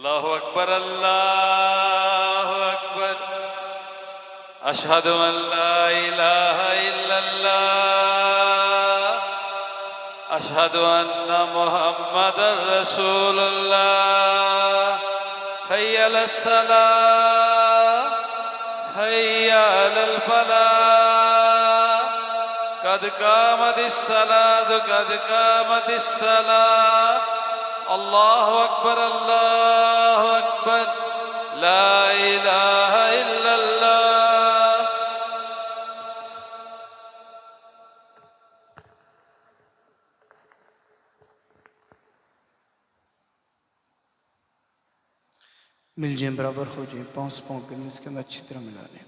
الله أكبر الله أكبر. أشهد أن لا إله إلا الله. أشهد أن محمدا رسول الله. حي على الصلاة حي على الفلاح. قد قامت الصلاة قد قامت الصلاة. الله أكبر الله أكبر. لا إله إلا الله. मिल जाए, बराबर हो जाए, पाँव से पाँव करने इसके अंदर अच्छी तरह मिला लें।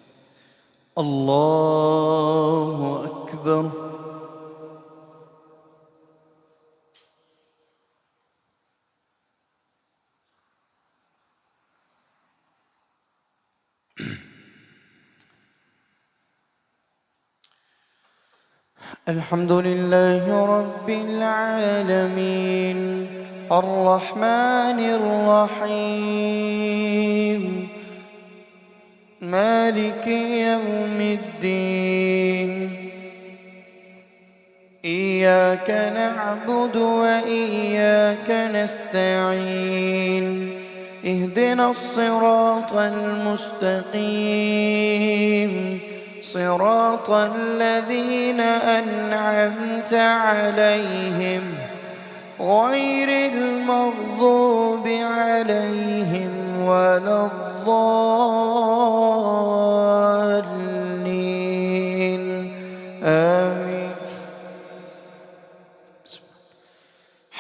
अल्लाह अकबर। अल्हम्दुलिल्लाह रब्बिल आलमीन अर्रहमानिर रहीम मालिकि यौमिद्दीन इय्याक नअबुदु व इय्याक नस्तईन इहदिनस सिरातल मुस्तकीम صراط الذين أنعمت عليهم غير المغضوب عليهم ولا الضالين آمين.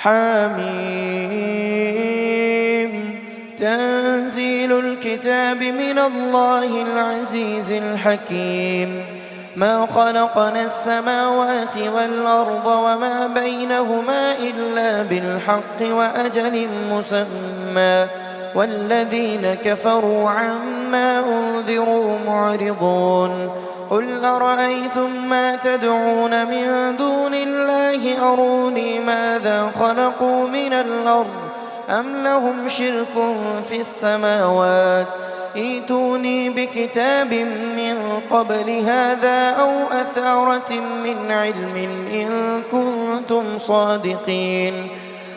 حميم. تنزيل الكتاب من الله العزيز الحكيم. ما خلقنا السماوات والأرض وما بينهما إلا بالحق وأجل مسمى والذين كفروا عما أنذروا معرضون. قل أرأيتم ما تدعون من دون الله أروني ماذا خلقوا من الأرض أم لهم شرك في السماوات ائتوني بكتاب من قبل هذا أو أثارة من علم إن كنتم صادقين.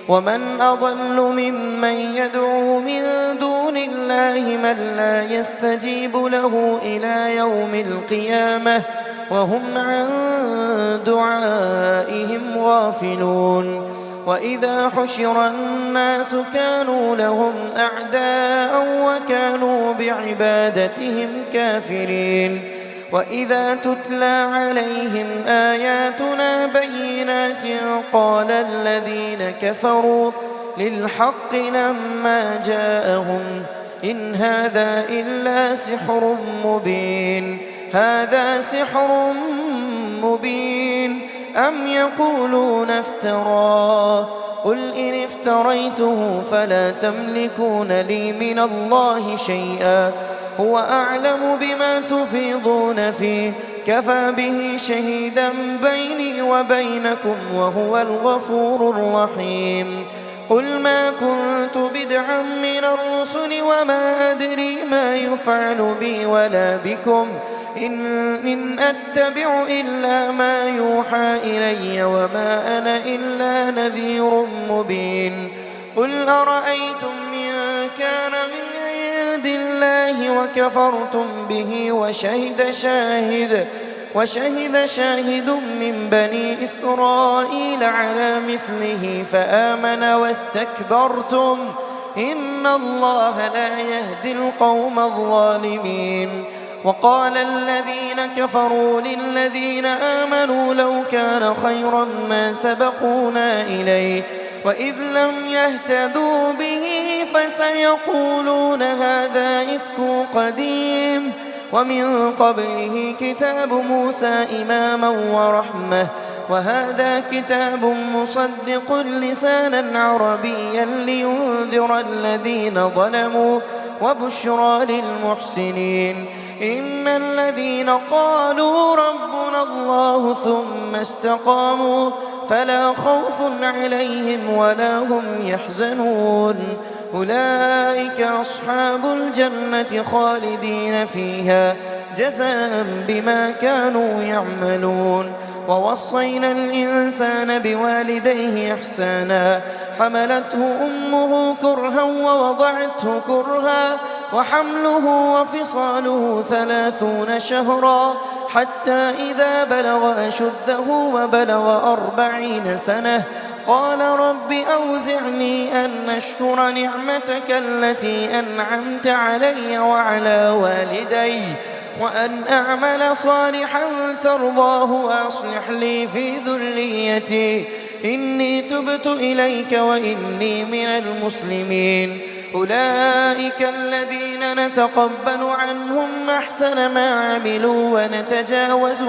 ومن أضل ممن يدعو من دون الله من لا يستجيب له إلى يوم القيامة وهم عن دعائهم غافلون. وإذا حشر الناس كانوا لهم أعداء وكانوا بعبادتهم كافرين. وإذا تتلى عليهم آياتنا بينات قال الذين كفروا للحق لما جاءهم إن هذا إلا سحر مبين. هذا سحر مبين أم يقولون افتراه قل إن افتريته فلا تملكون لي من الله شيئا هو أعلم بما تفيضون فيه كفى به شهيدا بيني وبينكم وهو الغفور الرحيم. قل ما كنت بدعا من الرسل وما أدري ما يفعل بي ولا بكم إن أتبع إلا ما يوحى إلي وما أنا إلا نذير مبين. قل أرأيتم إن كان من عند الله وكفرتم به وشهد شاهد من بني إسرائيل على مثله فآمن واستكبرتم إن الله لا يهدي القوم الظالمين. وقال الذين كفروا للذين آمنوا لو كان خيرا ما سبقونا إليه وإذ لم يهتدوا به فسيقولون هذا إفك قديم ومن قبله كتاب موسى إماما ورحمة وهذا كتاب مصدق لسانا عربيا لينذر الذين ظلموا وبشرى للمحسنين. إن الذين قالوا ربنا الله ثم استقاموا فلا خوف عليهم ولا هم يحزنون أولئك أصحاب الجنة خالدين فيها جزاء بما كانوا يعملون. ووصينا الإنسان بوالديه إحسانا حملته أمه كرها ووضعته كرها وحمله وفصاله 30 شهرا حتى إذا بلغ أشده وبلغ 40 سنة قال رب أوزعني أن أشكر نعمتك التي أنعمت علي وعلى والدي وأن أعمل صالحا ترضاه وأصلح لي في ذريتي إني تبت إليك وإني من المسلمين. أولئك الذين نتقبل عنهم أحسن ما عملوا ونتجاوز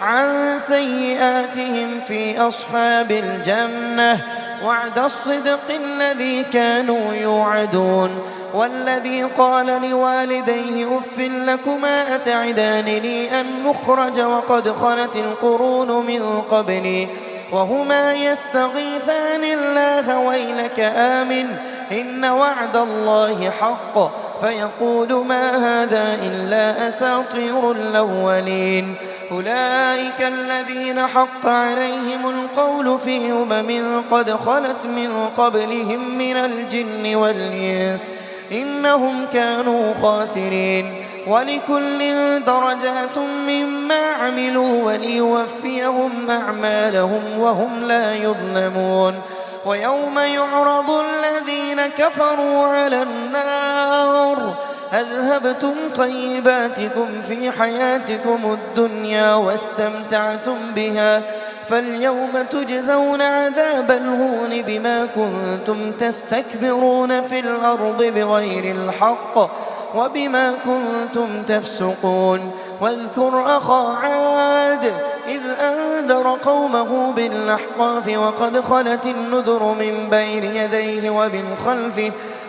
عن سيئاتهم في أصحاب الجنة وعد الصدق الذي كانوا يوعدون. والذي قال لوالديه أف لكما أتعدانني أن نخرج وقد خلت القرون من قبلي وهما يستغيثان الله ويلك آمن إن وعد الله حق فيقول ما هذا إلا أساطير الأولين. أولئك الذين حق عليهم القول في قد خلت من قبلهم من الجن والإنس إنهم كانوا خاسرين. ولكل درجات مما عملوا وليوفيهم أعمالهم وهم لا يظلمون. ويوم يعرض الذين كفروا على النار أذهبتم طيباتكم في حياتكم الدنيا واستمتعتم بها فاليوم تجزون عذاب الهون بما كنتم تستكبرون في الأرض بغير الحق وبما كنتم تفسقون. واذكر أخا عاد إذ أنذر قومه بالأحقاف وقد خلت النذر من بين يديه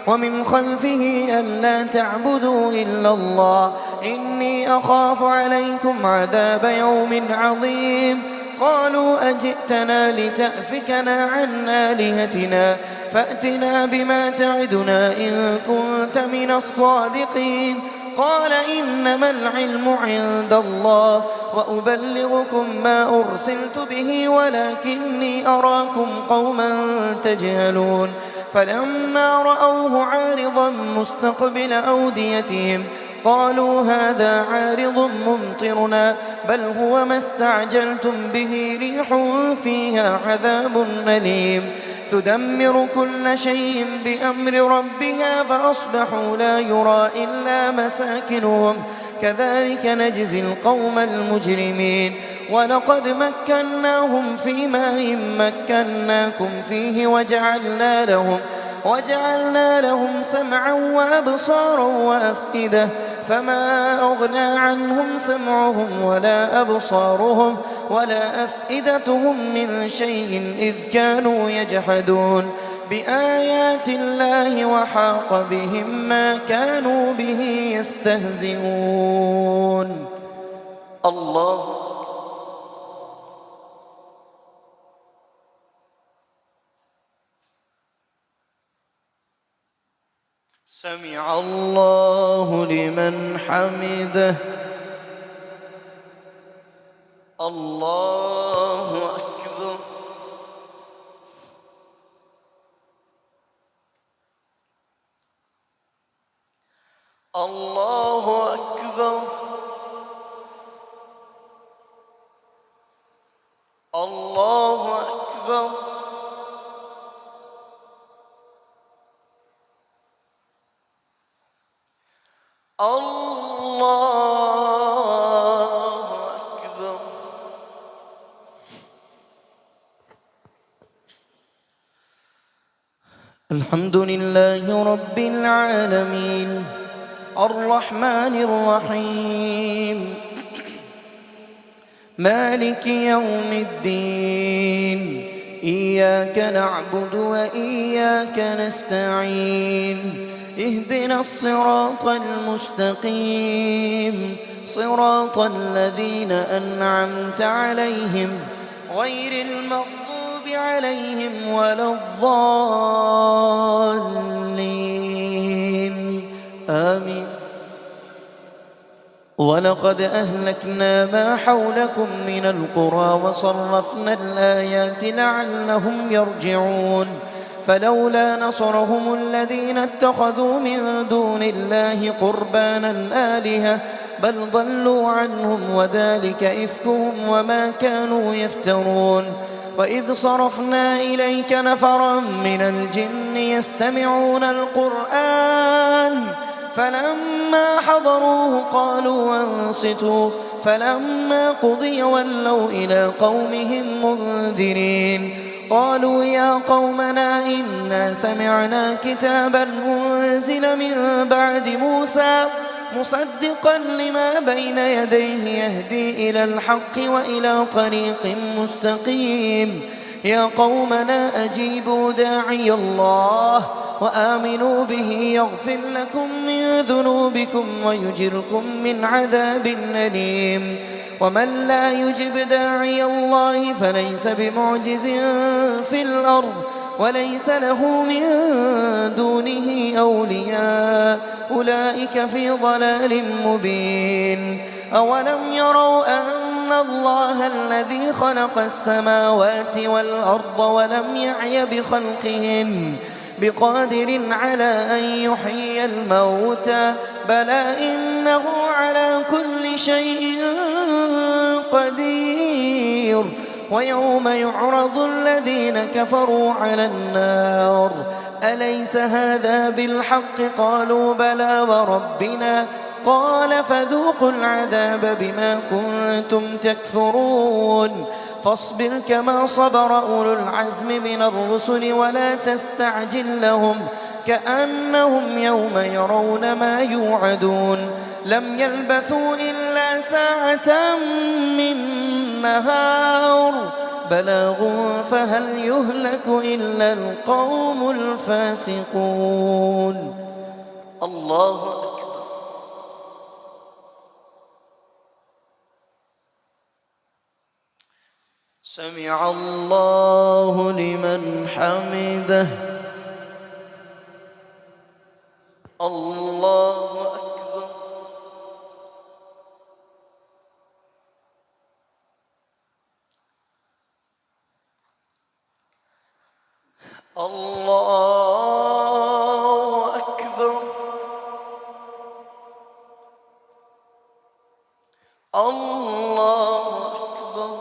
ومن خلفه ألا تعبدوا إلا الله إني أخاف عليكم عذاب يوم عظيم. قالوا أجئتنا لتأفكنا عن آلهتنا فأتنا بما تعدنا إن كنت من الصادقين. قال إنما العلم عند الله وأبلغكم ما أرسلت به ولكني أراكم قوما تجهلون. فلما رأوه عارضا مستقبل أوديتهم قالوا هذا عارض ممطرنا بل هو ما استعجلتم به ريح فيها عذاب أليم تدمر كل شيء بأمر ربها فأصبحوا لا يرى إلا مساكنهم كذلك نجزي القوم المجرمين. ولقد مكناهم في ماء مكناكم فيه وجعلنا لهم سمعا وأبصارا وأفئدة فما أغنى عنهم سمعهم ولا أبصارهم ولا أفئدتهم من شيء إذ كانوا يجحدون بآيات الله وحاق بهم ما كانوا به يستهزئون. الله سمع الله لمن حمده. الله أكبر. الله أكبر. الله أكبر. الله أكبر. الحمد لله رب العالمين الرحمن الرحيم مالك يوم الدين إياك نعبد وإياك نستعين اهدنا الصراط المستقيم صراط الذين أنعمت عليهم غير المغضوب عليهم ولا الضالين آمين. ولقد أهلكنا ما حولكم من القرى وصرفنا الآيات لعلهم يرجعون فلولا نصرهم الذين اتخذوا من دون الله قربانا آلهة بل ضلوا عنهم وذلك إفكهم وما كانوا يفترون. وإذ صرفنا إليك نفرا من الجن يستمعون القرآن فلما حضروه قالوا أنصتوا فلما قضي ولوا إلى قومهم منذرين قالوا يا قومنا إنا سمعنا كتابا أنزل من بعد موسى مصدقا لما بين يديه يهدي إلى الحق وإلى طريق مستقيم يا قومنا أجيبوا داعي الله وآمنوا به يغفر لكم من ذنوبكم ويجركم من عذاب أليم. ومن لا يجب داعي الله فليس بمعجز في الأرض وليس له من دونه أولياء أولئك في ضلال مبين. أولم يروا أن الله الذي خلق السماوات والأرض ولم يعي بخلقهن بقادر على أن يحيي الموتى بلى إنه على كل شيء قدير. ويوم يعرض الذين كفروا على النار أليس هذا بالحق قالوا بلى وربنا قال فذوقوا العذاب بما كنتم تكفرون. فاصبر كما صبر أولو العزم من الرسل ولا تستعجل لهم كأنهم يوم يرون ما يوعدون لم يلبثوا إلا ساعة من نهار بلاغ فهل يهلك إلا القوم الفاسقون. الله أكبر. سمع الله لمن حمده. الله أكبر. الله أكبر. الله أكبر.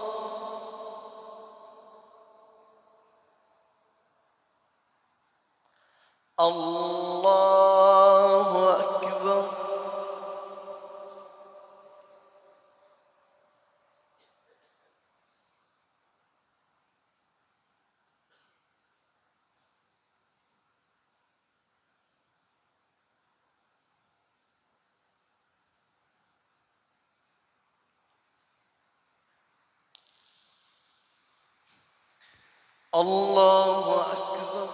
الله أكبر. الله أكبر.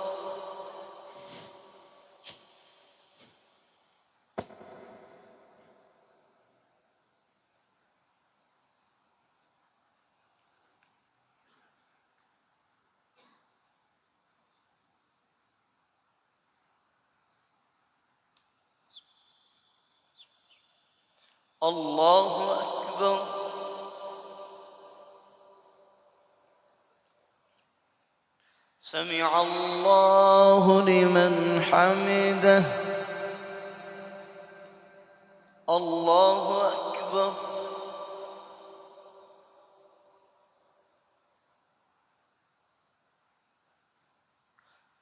الله أكبر. سمع الله لمن حمده. الله أكبر.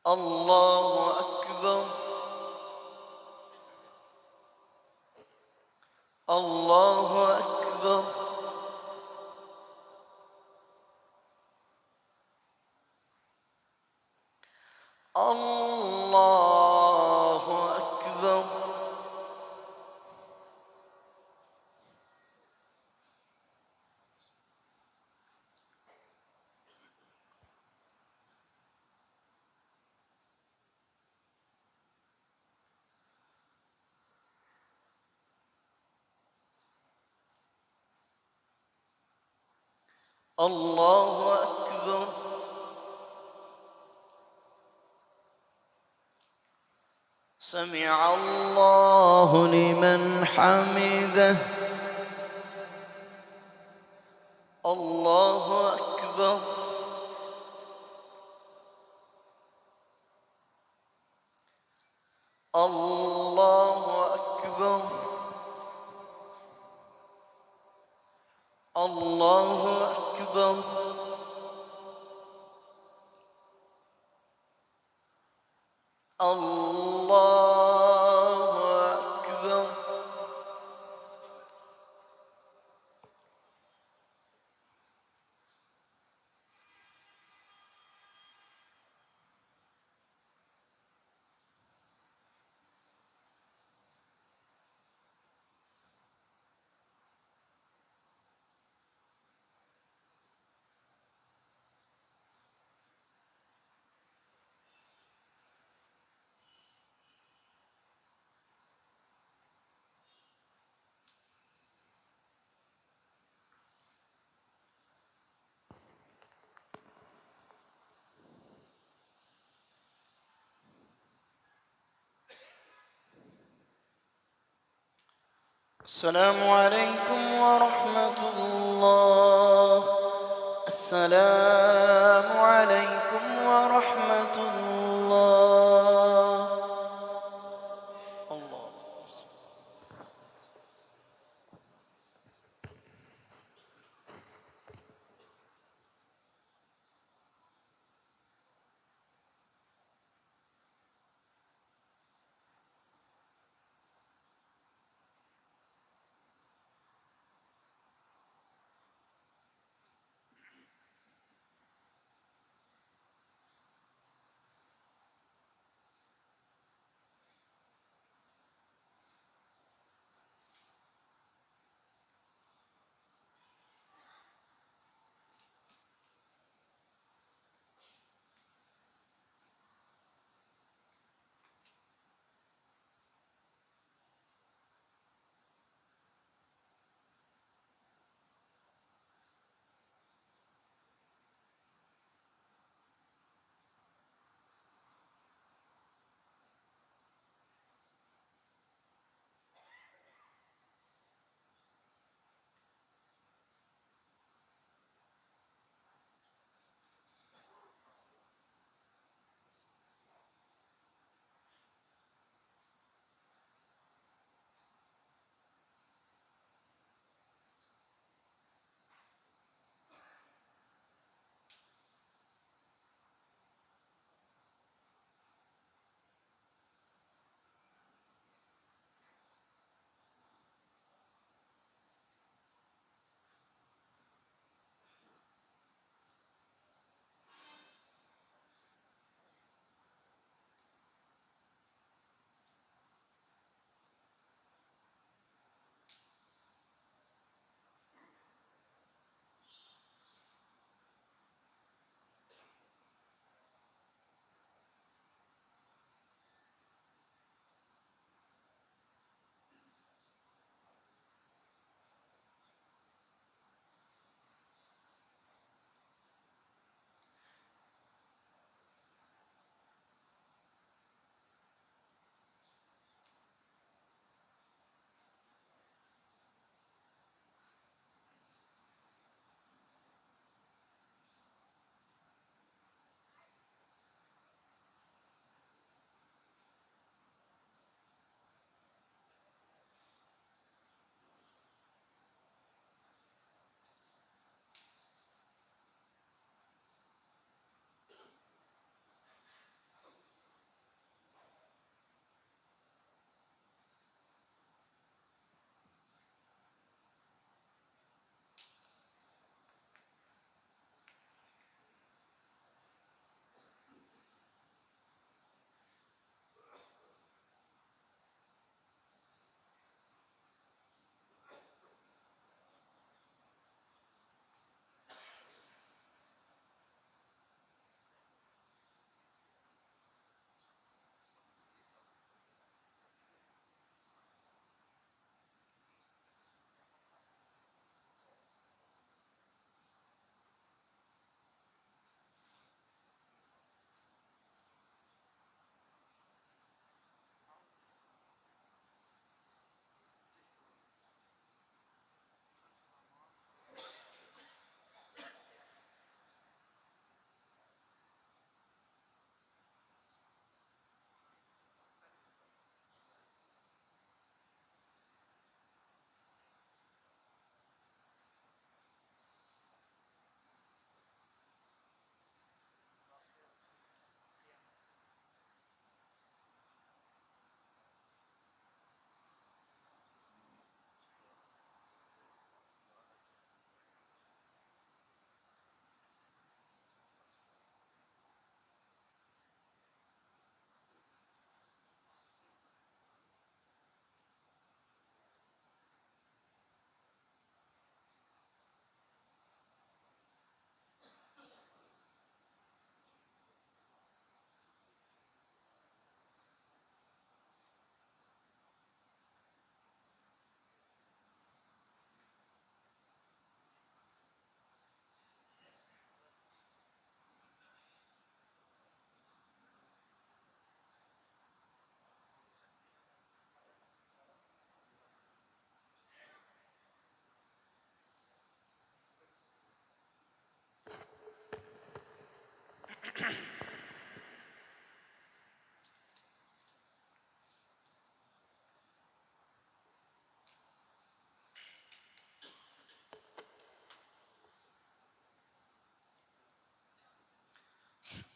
الله أكبر. الله أكبر. الله أكبر. الله أكبر. سمع الله لمن حمده. الله أكبر. الله أكبر. الله أكبر. الله أكبر. السلام عليكم ورحمة الله. السلام عليكم ورحمة الله. الله.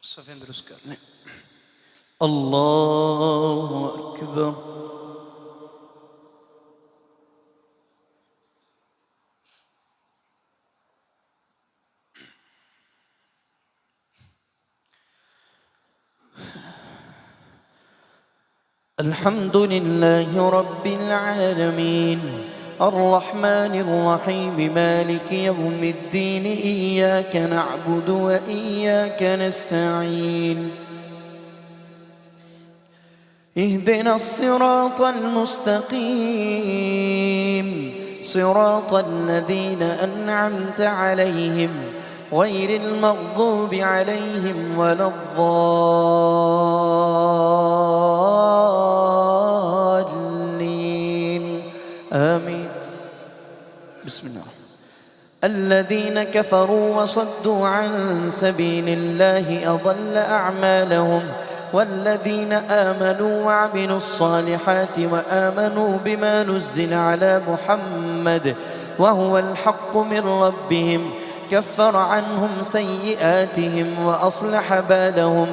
सफ़े दुरुस्त कर लें। अल्लाहु अकबर। الحمد لله رب العالمين الرحمن الرحيم مالك يوم الدين إياك نعبد وإياك نستعين اهدنا الصراط المستقيم صراط الذين أنعمت عليهم غير المغضوب عليهم ولا الضالين آمين. بسم الله. الذين كفروا وصدوا عن سبيل الله أضل أعمالهم والذين آمنوا وعملوا الصالحات وآمنوا بما نزل على محمد وهو الحق من ربهم كفر عنهم سيئاتهم وأصلح بالهم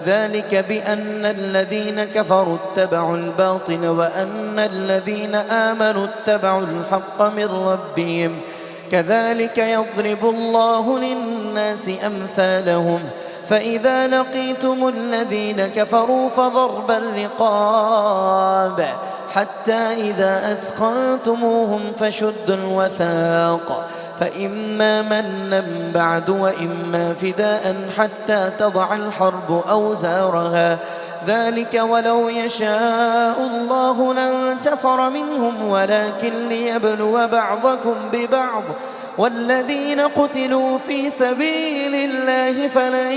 ذلك بأن الذين كفروا اتبعوا الباطل وأن الذين آمنوا اتبعوا الحق من ربهم كذلك يضرب الله للناس أمثالهم فإذا لقيتم الذين كفروا فضرب الرقاب حتى إذا أثخنتموهم فشدوا الوثاق فإما منا بعد وإما فداء حتى تضع الحرب أوزارها ذلك ولو يشاء الله لانتصر منهم ولكن ليبلو بعضكم ببعض والذين قتلوا في سبيل الله فلن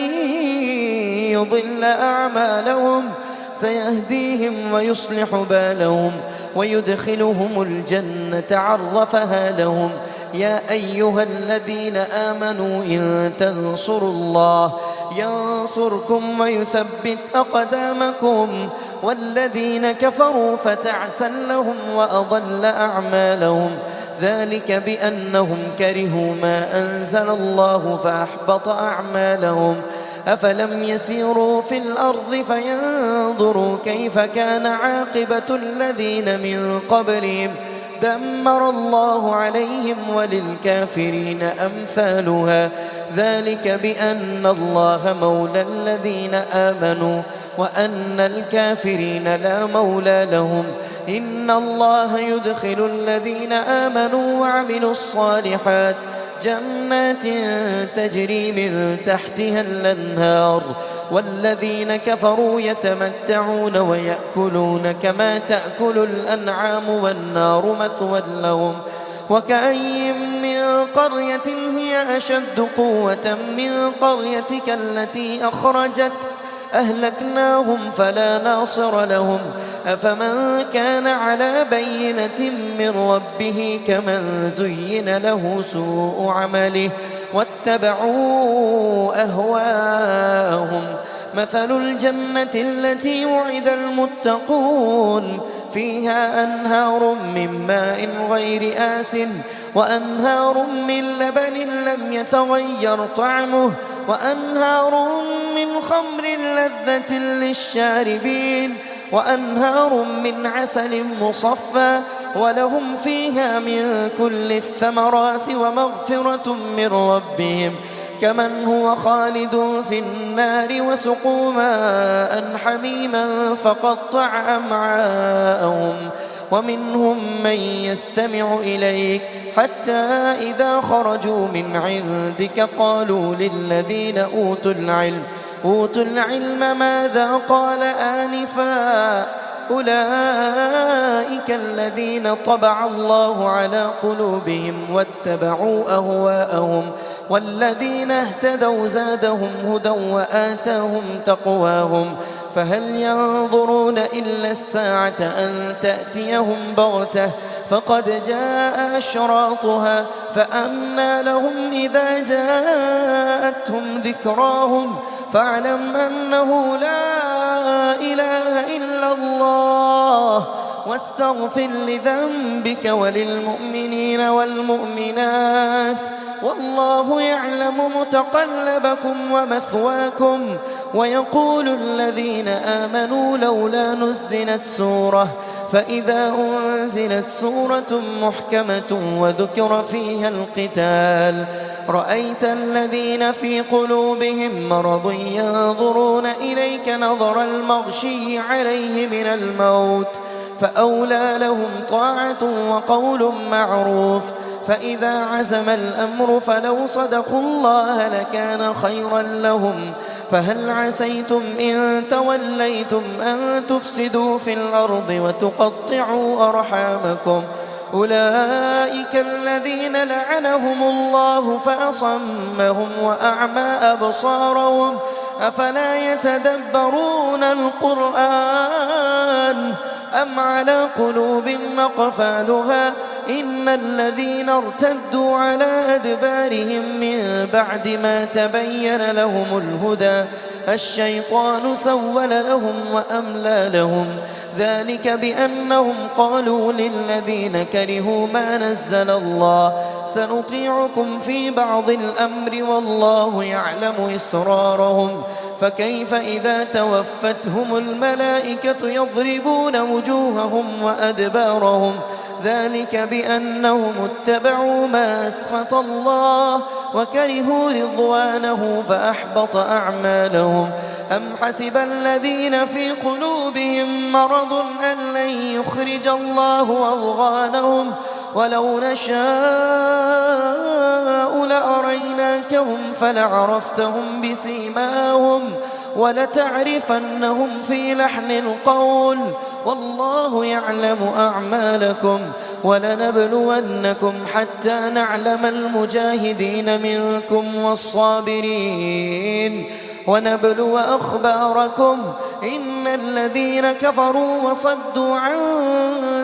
يضل أعمالهم سيهديهم ويصلح بالهم ويدخلهم الجنة عرفها لهم يا أيها الذين آمنوا إن تنصروا الله ينصركم ويثبت أقدامكم والذين كفروا فتعسا لهم وأضل أعمالهم ذلك بأنهم كرهوا ما أنزل الله فأحبط أعمالهم أفلم يسيروا في الأرض فينظروا كيف كان عاقبة الذين من قبلهم دمر الله عليهم وللكافرين أمثالها ذلك بأن الله مولى الذين آمنوا وأن الكافرين لا مولى لهم إن الله يدخل الذين آمنوا وعملوا الصالحات جنات تجري من تحتها الأنهار والذين كفروا يتمتعون ويأكلون كما تأكل الأنعام والنار مثوى لهم وكأي من قرية هي أشد قوة من قريتك التي أخرجت أهلكناهم فلا ناصر لهم أفمن كان على بينة من ربه كمن زين له سوء عمله واتبعوا أهواءهم مثل الجنة التي وعد المتقون فيها أنهار من ماء غير آسٍ وأنهار من لبن لم يتغير طعمه وأنهار من خمر لذة للشاربين وأنهار من عسل مصفى ولهم فيها من كل الثمرات ومغفرة من ربهم كمن هو خالد في النار وسقوا ماء حميما فقطع أمعاءهم ومنهم من يستمع إليك حتى إذا خرجوا من عندك قالوا للذين أوتوا العلم ماذا قال آنفا أولئك الذين طبع الله على قلوبهم واتبعوا أهواءهم والذين اهتدوا زادهم هدى وآتاهم تقواهم فهل ينظرون إلا الساعة أن تأتيهم بغتة فقد جاء أشراطها فأنى لهم إذا جاءتهم ذكراهم فاعلم أنه لا إله إلا الله واستغفر لذنبك وللمؤمنين والمؤمنات والله يعلم متقلبكم ومثواكم ويقول الذين آمنوا لولا نزلت سورة فإذا أنزلت سورة محكمة وذكر فيها القتال رأيت الذين في قلوبهم مرض ينظرون إليك نظر المغشي عليه من الموت فأولى لهم طاعة وقول معروف فإذا عزم الأمر فلو صدقوا الله لكان خيرا لهم فهل عسيتم إن توليتم أن تفسدوا في الأرض وتقطعوا أرحامكم أولئك الذين لعنهم الله فأصمهم وأعمى أبصارهم أفلا يتدبرون القرآن أم على قلوب أقفالها إن الذين ارتدوا على أدبارهم من بعد ما تبين لهم الهدى الشيطان سول لهم وأملى لهم ذلك بأنهم قالوا للذين كرهوا ما نزل الله سنطيعكم في بعض الأمر والله يعلم إسرارهم فكيف إذا توفتهم الملائكة يضربون وجوههم وأدبارهم ذلك بأنهم اتبعوا ما أسخط الله وكرهوا رضوانه فأحبط أعمالهم أم حسب الذين في قلوبهم مرض أن لن يخرج الله أضغانهم ولو نشاء لأريناكهم فلعرفتهم بسيماهم ولتعرفنهم في لحن القول والله يعلم أعمالكم ولنبلونكم حتى نعلم المجاهدين منكم والصابرين ونبلو أخباركم إن الذين كفروا وصدوا عن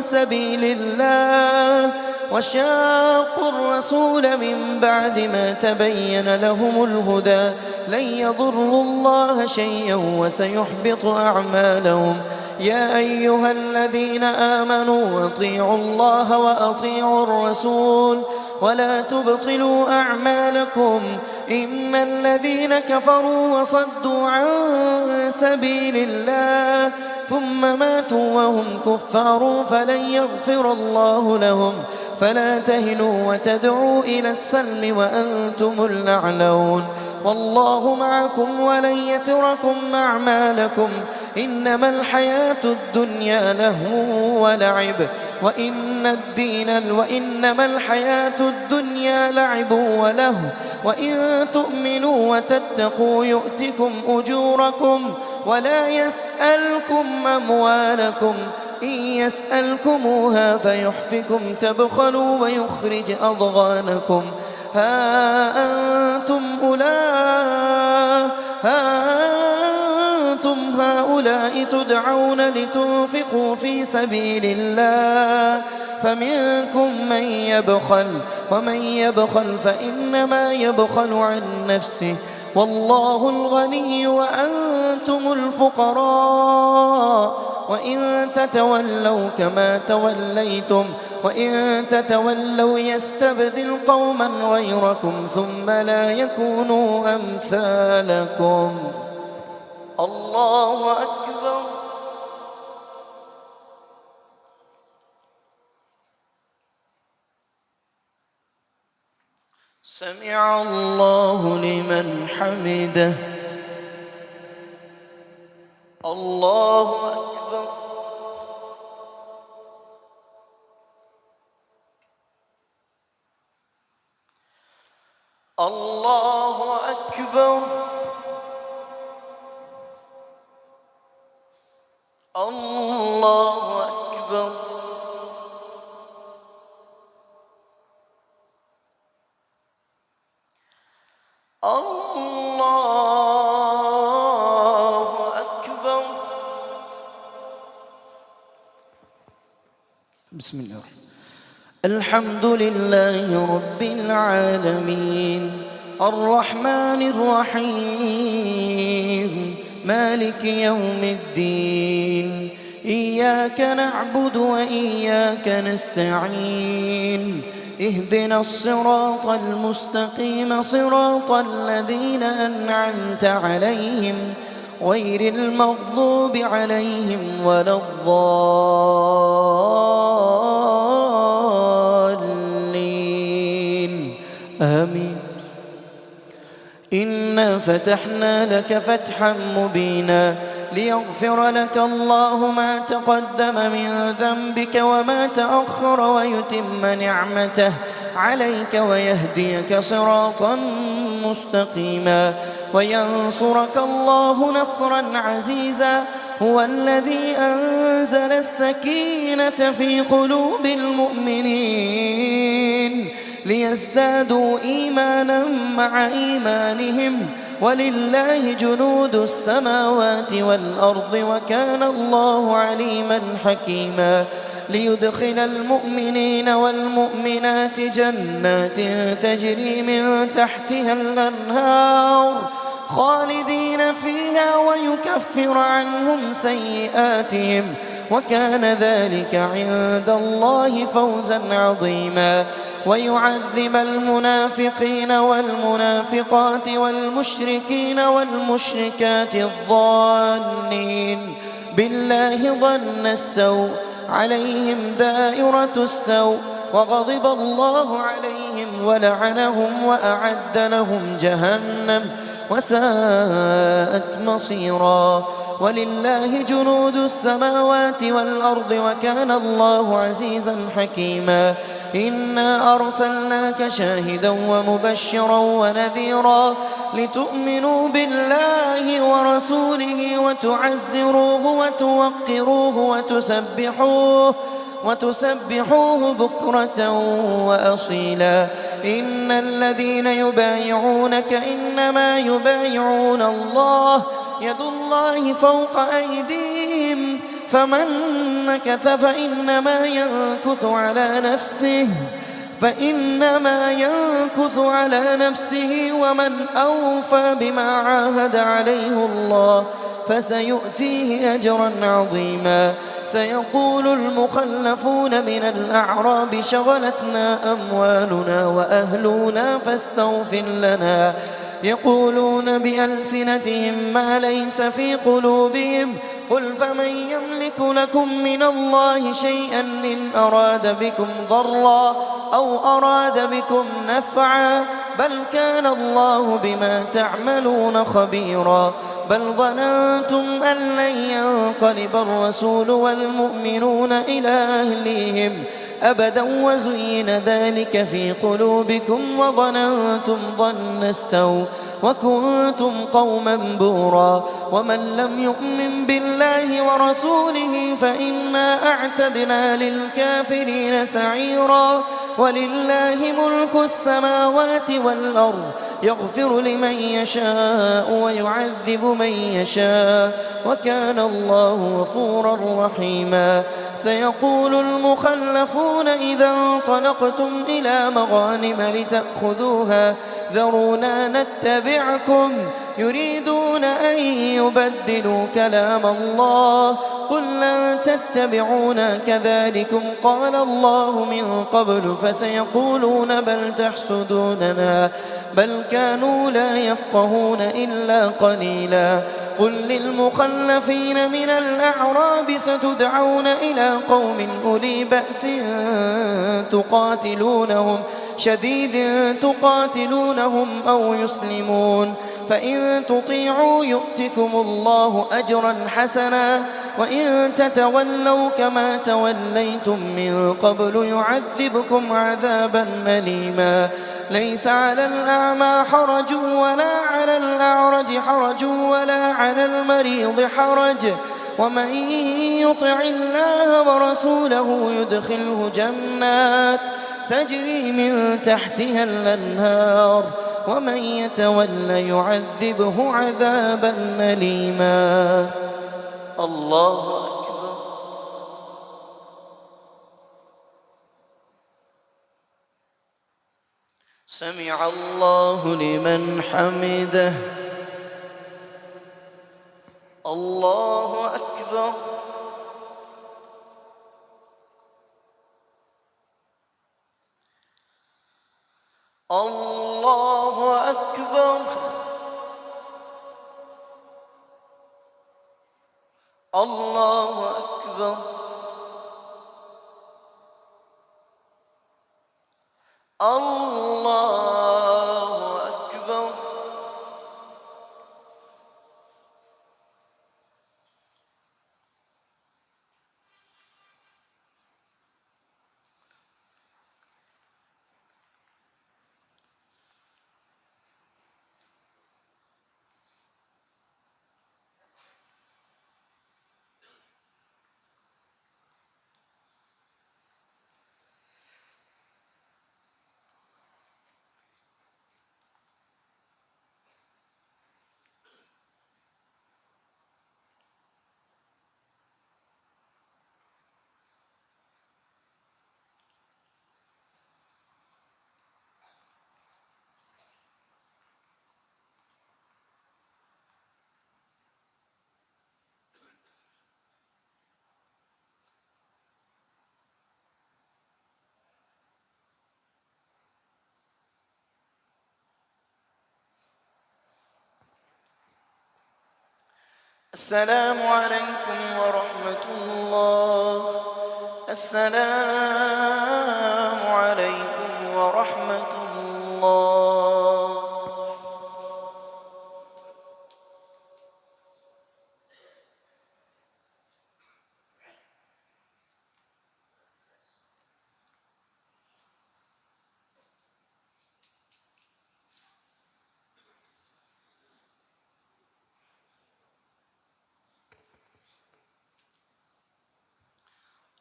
سبيل الله وشاقوا الرسول من بعد ما تبين لهم الهدى لن يضروا الله شيئا وسيحبط أعمالهم يا أيها الذين آمنوا أطيعوا الله وأطيعوا الرسول ولا تبطلوا أعمالكم إن الذين كفروا وصدوا عن سبيل الله ثم ماتوا وهم كفار فلن يغفر الله لهم فلا تهنوا وتدعوا إلى السلم وأنتم الأعلون والله معكم ولن يتركم أعمالكم إنما الحياة الدنيا لهو ولعب وإنما الحياة الدنيا لعب ولهو وإن تؤمنوا وتتقوا يؤتكم أجوركم ولا يسألكم أموالكم إن يسألكموها فيحفكم تبخلوا ويخرج أضغانكم ها أنتم هؤلاء تدعون لتنفقوا في سبيل الله فمنكم من يبخل ومن يبخل فإنما يبخل عن نفسه والله الغني وأنتم الفقراء وإن تتولوا كما توليتم وإن تتولوا يستبدل قوما غيركم ثم لا يكونوا أمثالكم الله أكبر سمع الله لمن حمده الله أكبر الله أكبر الله أكبر الله أكبر بسم الله الرحمن الحمد لله رب العالمين الرحمن الرحيم مالك يوم الدين إياك نعبد وإياك نستعين اهدنا الصراط المستقيم صراط الذين أنعمت عليهم غير المغضوب عليهم ولا الضالين آمين. إنا فتحنا لك فتحا مبينا ليغفر لك الله ما تقدم من ذنبك وما تأخر ويتم نعمته عليك ويهديك صراطا مستقيما وينصرك الله نصرا عزيزا. هو الذي أنزل السكينة في قلوب المؤمنين ليزدادوا إيمانا مع إيمانهم ولله جنود السماوات والأرض وكان الله عليما حكيما. ليدخل المؤمنين والمؤمنات جنات تجري من تحتها الأنهار خالدين فيها ويكفر عنهم سيئاتهم وكان ذلك عند الله فوزا عظيما. ويعذب المنافقين والمنافقات والمشركين والمشركات الظانين بالله ظن السوء عليهم دائرة السوء وغضب الله عليهم ولعنهم وأعد لهم جهنم وساءت مصيرا. ولله جنود السماوات والأرض وكان الله عزيزا حكيما. إنا أرسلناك شاهدا ومبشرا ونذيرا لتؤمنوا بالله ورسوله وتعزروه وتوقروه وتسبحوه بكرة وأصيلا. إن الذين يبايعونك إنما يبايعون الله يد الله فوق أيديهم فمن نكث فإنما ينكث على نفسه ومن أوفى بما عاهد عليه الله فسيؤتيه أجرا عظيما. سيقول المخلفون من الأعراب شغلتنا أموالنا وأهلنا فاستغفر لنا يقولون بألسنتهم ما ليس في قلوبهم قل فمن يملك لكم من الله شيئا إن أراد بكم ضرا أو أراد بكم نفعا بل كان الله بما تعملون خبيرا. بل ظننتم أن لن ينقلب الرسول والمؤمنون إلى أهليهم أبدا وزين ذلك في قلوبكم وظننتم ظن السوء وكنتم قوما بورا. ومن لم يؤمن بالله ورسوله فإنا أعتدنا للكافرين سعيرا. ولله ملك السماوات والأرض يغفر لمن يشاء ويعذب من يشاء وكان الله غفورا رحيما. سيقول المخلفون إذا انطلقتم إلى مغانم لتأخذوها ذرونا نتبعكم يريدون أن يبدلوا كلام الله قل لن تتبعونا كذلكم قال الله من قبل فسيقولون بل تحسدوننا بل كانوا لا يفقهون إلا قليلا. قل للمخلفين من الأعراب ستدعون إلى قوم أولي بأس شديد تقاتلونهم أو يسلمون فإن تطيعوا يؤتكم الله أجرا حسنا وإن تتولوا كما توليتم من قبل يعذبكم عذابا أليما. ليس على الأعمى حرج ولا على الأعرج حرج ولا على المريض حرج ومن يطع الله ورسوله يدخله جنات تجري من تحتها الأنهار ومن يتول يعذبه عذابا أليما. الله أكبر. سمع الله لمن حمده. الله أكبر. الله أكبر. الله أكبر الله أكبر السلام عليكم ورحمة الله. السلام عليكم ورحمة الله.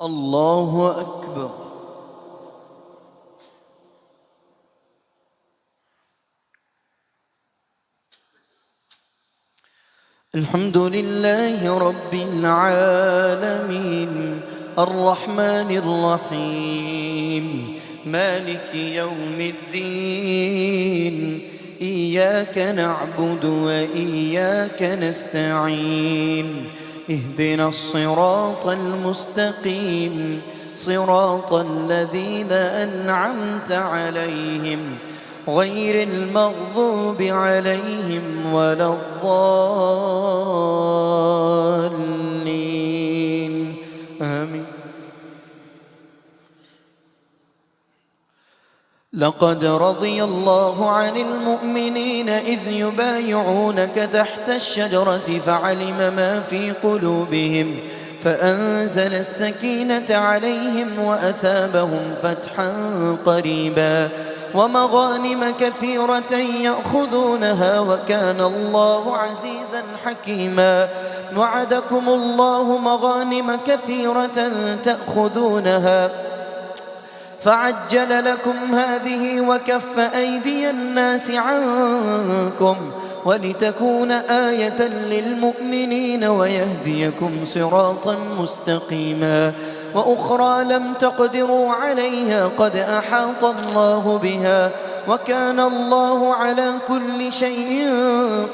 الله أكبر. الحمد لله رب العالمين الرحمن الرحيم مالك يوم الدين إياك نعبد وإياك نستعين اهدنا الصراط المستقيم صراط الذين أنعمت عليهم غير المغضوب عليهم ولا الضالين آمين. لقد رضي الله عن المؤمنين إذ يبايعونك تحت الشجرة فعلم ما في قلوبهم فأنزل السكينة عليهم وأثابهم فتحا قريبا ومغانم كثيرة يأخذونها وكان الله عزيزا حكيما. وعدكم الله مغانم كثيرة تأخذونها فعجل لكم هذه وكف أيدي الناس عنكم ولتكون آية للمؤمنين ويهديكم صراطا مستقيما. وأخرى لم تقدروا عليها قد أحاط الله بها وكان الله على كل شيء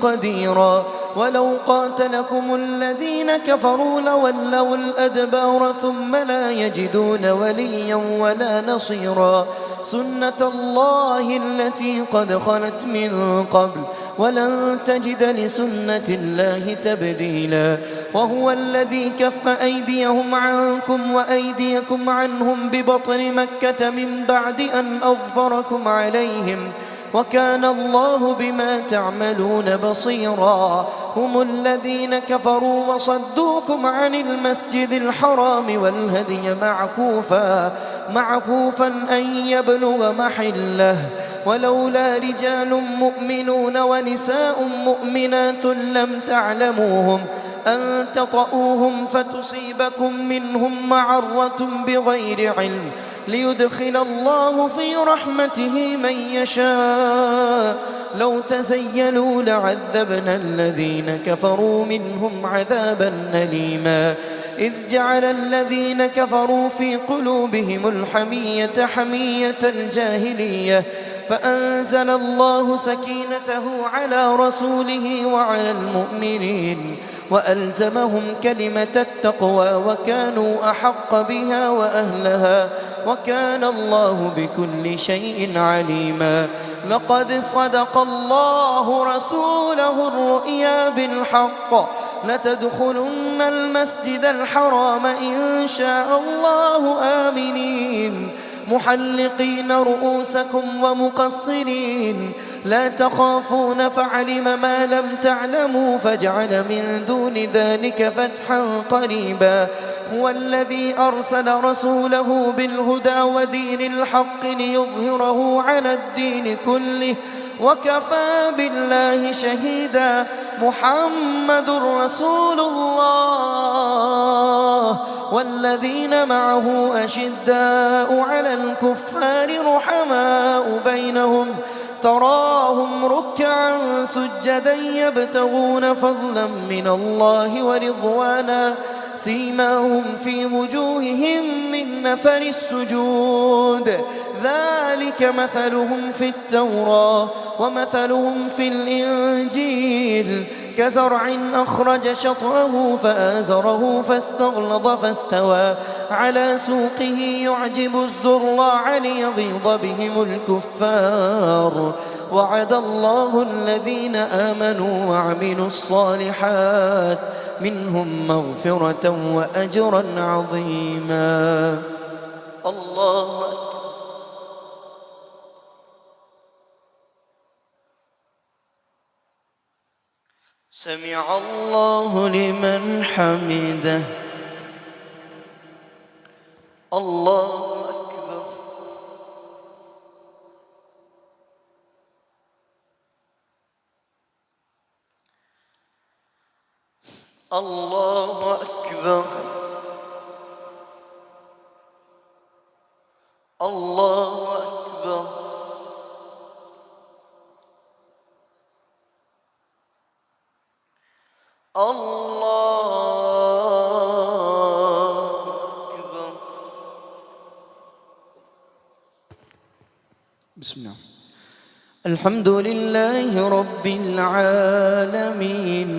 قديرا. ولو قاتلكم الذين كفروا لولوا الأدبار ثم لا يجدون وليا ولا نصيرا. سنة الله التي قد خلت من قبل ولن تجد لسنة الله تبديلا. وهو الذي كف أيديهم عنكم وأيديكم عنهم ببطن مكة من بعد أن أظفركم عليهم وكان الله بما تعملون بصيرا. هم الذين كفروا وصدوكم عن المسجد الحرام والهدي معكوفا أن يبلغ محله ولولا رجال مؤمنون ونساء مؤمنات لم تعلموهم أن تطؤوهم فتصيبكم منهم معرة بغير علم ليدخل الله في رحمته من يشاء. لو تزيلوا لعذبنا الذين كفروا منهم عذابا أليما. إذ جعل الذين كفروا في قلوبهم الحمية حمية الجاهلية فأنزل الله سكينته على رسوله وعلى المؤمنين وألزمهم كلمة التقوى وكانوا أحق بها وأهلها وكان الله بكل شيء عليما. لقد صدق الله رسوله الرؤيا بالحق لتدخلن المسجد الحرام إن شاء الله آمنين محلقين رؤوسكم ومقصرين لا تخافون فعلم ما لم تعلموا فجعل من دون ذلك فتحا قريبا هو الذي أرسل رسوله بالهدى ودين الحق ليظهره على الدين كله وكفى بالله شهيدا محمد رسول الله والذين معه أشداء على الكفار رحماء بينهم تراهم ركعا سجدا يبتغون فضلا من الله ورضوانا سيماهم في وجوههم من نثر السجود ذلك مثلهم في التوراة ومثلهم في الإنجيل كزرع أخرج شطأه فآزره فاستغلظ فاستوى على سوقه يعجب الزراع ليغيظ بهم الكفار وعد الله الذين آمنوا وعملوا الصالحات منهم مغفرة وأجرا عظيما الله أكبر سمع الله لمن حمده الله أكبر الله أكبر الله أكبر الله أكبر بسم الله. الحمد لله رب العالمين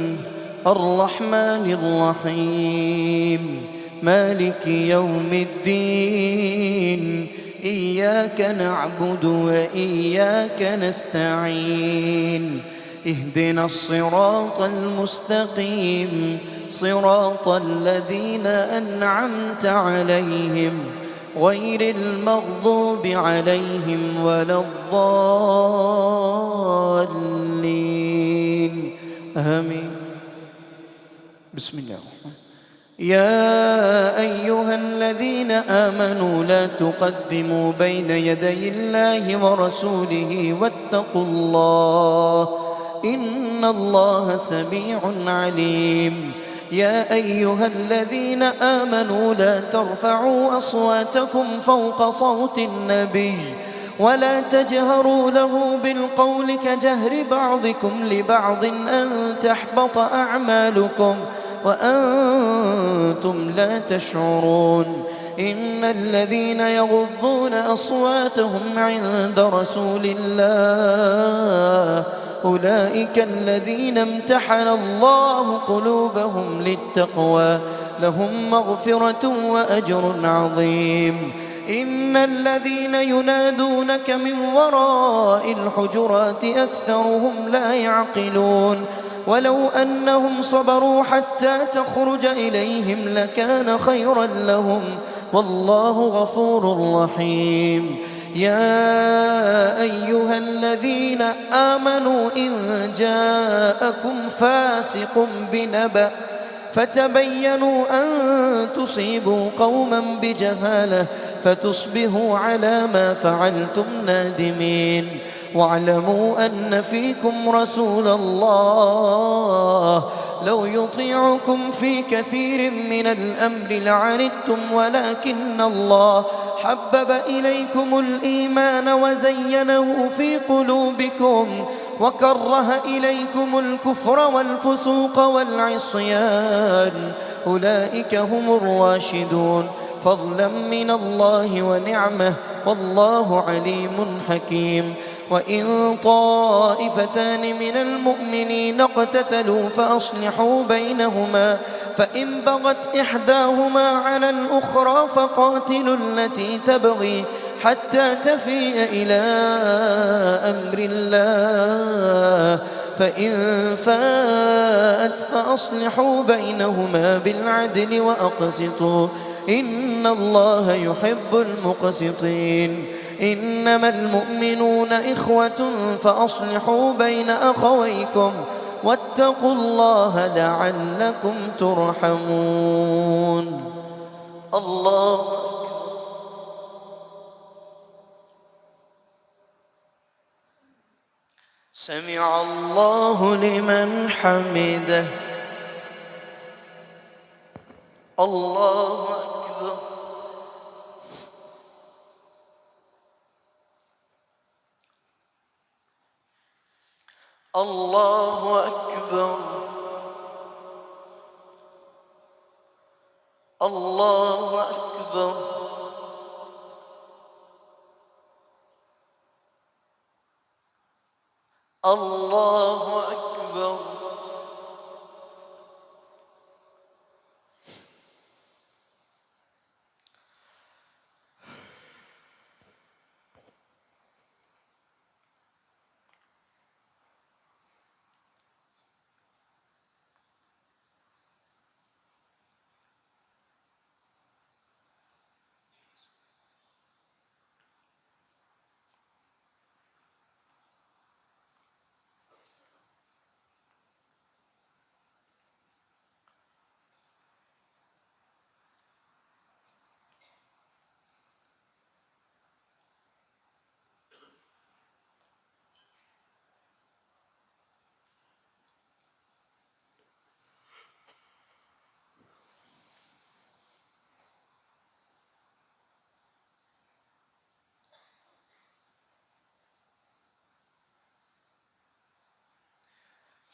الرحمن الرحيم مالك يوم الدين إياك نعبد وإياك نستعين اهدنا الصراط المستقيم صراط الذين أنعمت عليهم غير المغضوب عليهم ولا الضالين آمين. بسم الله الرحمن. يا أيها الذين آمنوا لا تقدموا بين يدي الله ورسوله واتقوا الله إن الله سميع عليم. يا أيها الذين آمنوا لا ترفعوا أصواتكم فوق صوت النبي ولا تجهروا له بالقول كجهر بعضكم لبعض أن تحبط أعمالكم وأنتم لا تشعرون. إن الذين يغضون أصواتهم عند رسول الله أولئك الذين امتحن الله قلوبهم للتقوى لهم مغفرة وأجر عظيم. إن الذين ينادونك من وراء الحجرات أكثرهم لا يعقلون ولو أنهم صبروا حتى تخرج إليهم لكان خيرا لهم والله غفور رحيم. يا أيها الذين آمنوا إن جاءكم فاسق بنبأ فتبينوا أن تصيبوا قوما بجهالة فتصبحوا على ما فعلتم نادمين. واعلموا أن فيكم رسول الله لو يطيعكم في كثير من الأمر لعنتم ولكن الله حبب إليكم الإيمان وزينه في قلوبكم وكره إليكم الكفر والفسوق والعصيان أولئك هم الراشدون فضلا من الله ونعمه والله عليم حكيم. وإن طائفتان من المؤمنين اقتتلوا فأصلحوا بينهما فإن بغت إحداهما على الأخرى فقاتلوا التي تبغي حتى تفيء إلى أمر الله فإن فاءت فأصلحوا بينهما بالعدل وأقسطوا إن الله يحب المقسطين إنما المؤمنون إخوة فأصلحوا بين أخويكم واتقوا الله لعلكم ترحمون الله سمع الله لمن حمده الله أكبر الله أكبر الله أكبر الله أكبر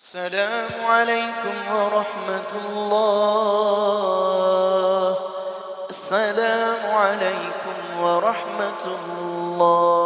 السلام عليكم ورحمة الله السلام عليكم ورحمة الله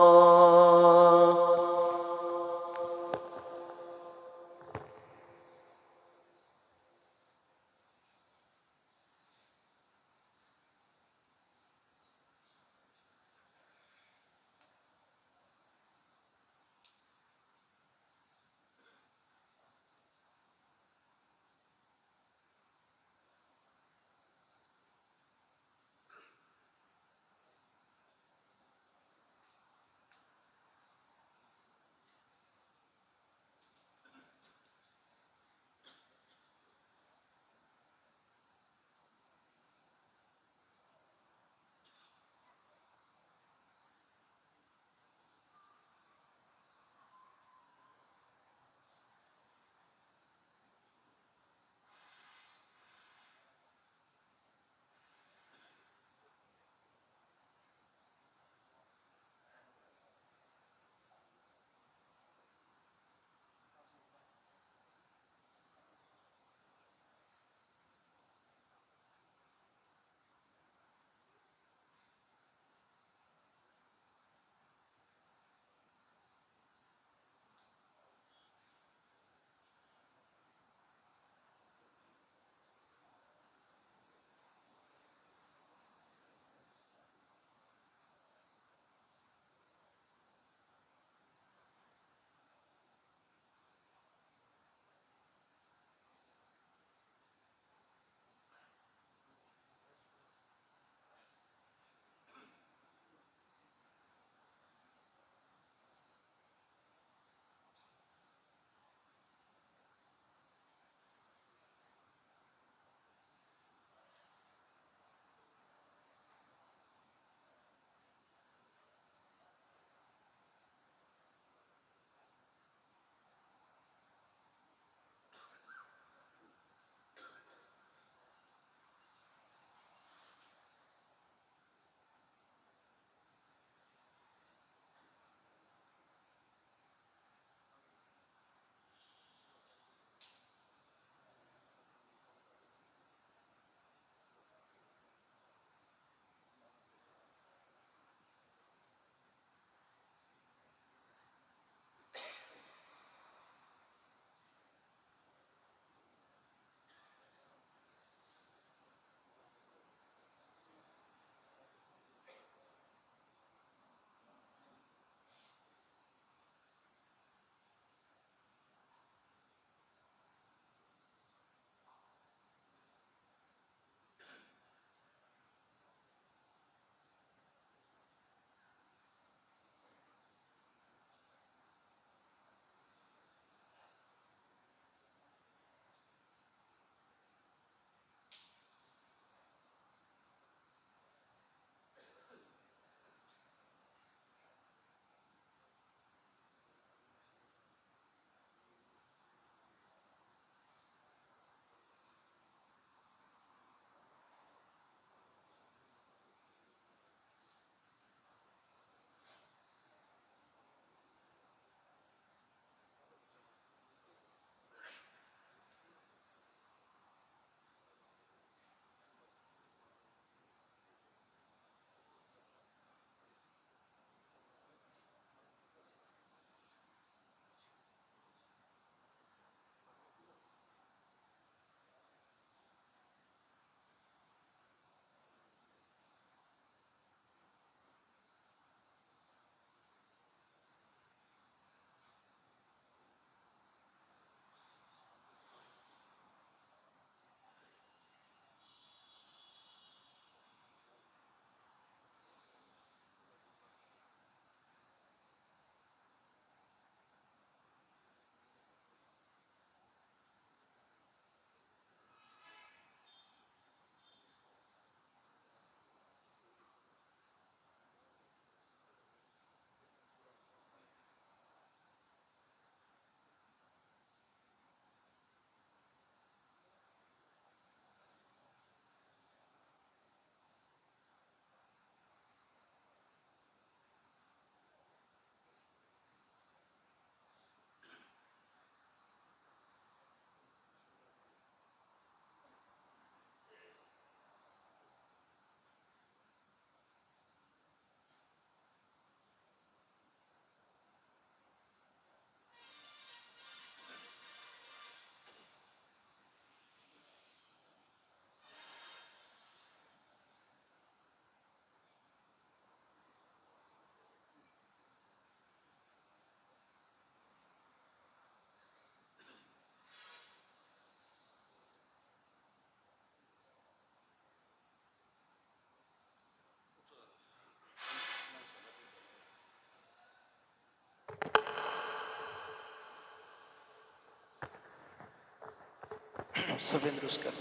सफेद दुरुस्त कर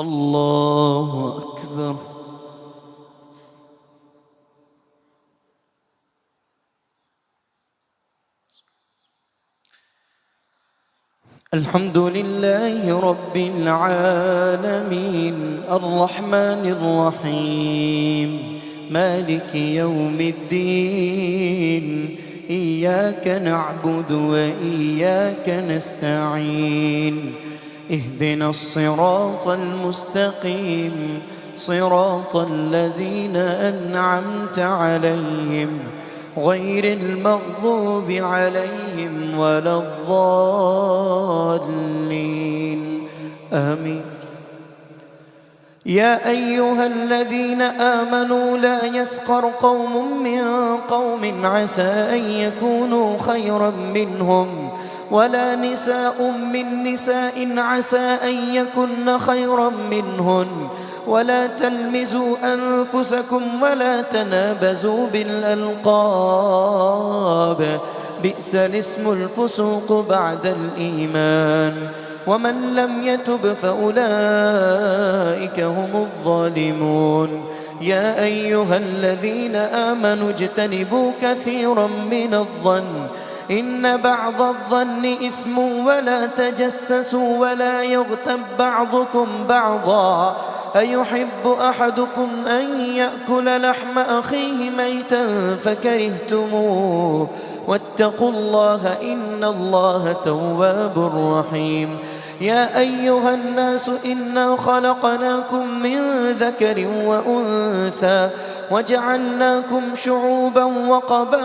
अल्लाहु अकबर الحمد لله رب العالمين الرحمن الرحيم مالك يوم الدين إياك نعبد وإياك نستعين اهدنا الصراط المستقيم صراط الذين أنعمت عليهم غير المغضوب عليهم ولا الضالين آمين يا أيها الذين آمنوا لا يسخر قوم من قوم عسى أن يكونوا خيرا منهم ولا نساء من نساء عسى أن يكن خيرا منهن ولا تلمزوا أنفسكم ولا تنابزوا بالألقاب بئس الاسم الفسوق بعد الإيمان ومن لم يتب فأولئك هم الظالمون يا أيها الذين آمنوا اجتنبوا كثيرا من الظن إن بعض الظن إثم ولا تجسسوا ولا يغتب بعضكم بعضا أيحب أحدكم أن يأكل لحم أخيه ميتا فكرهتموه واتقوا الله إن الله تواب رحيم يا أيها الناس إنا خلقناكم من ذكر وأنثى وجعلناكم شعوبا وقبائل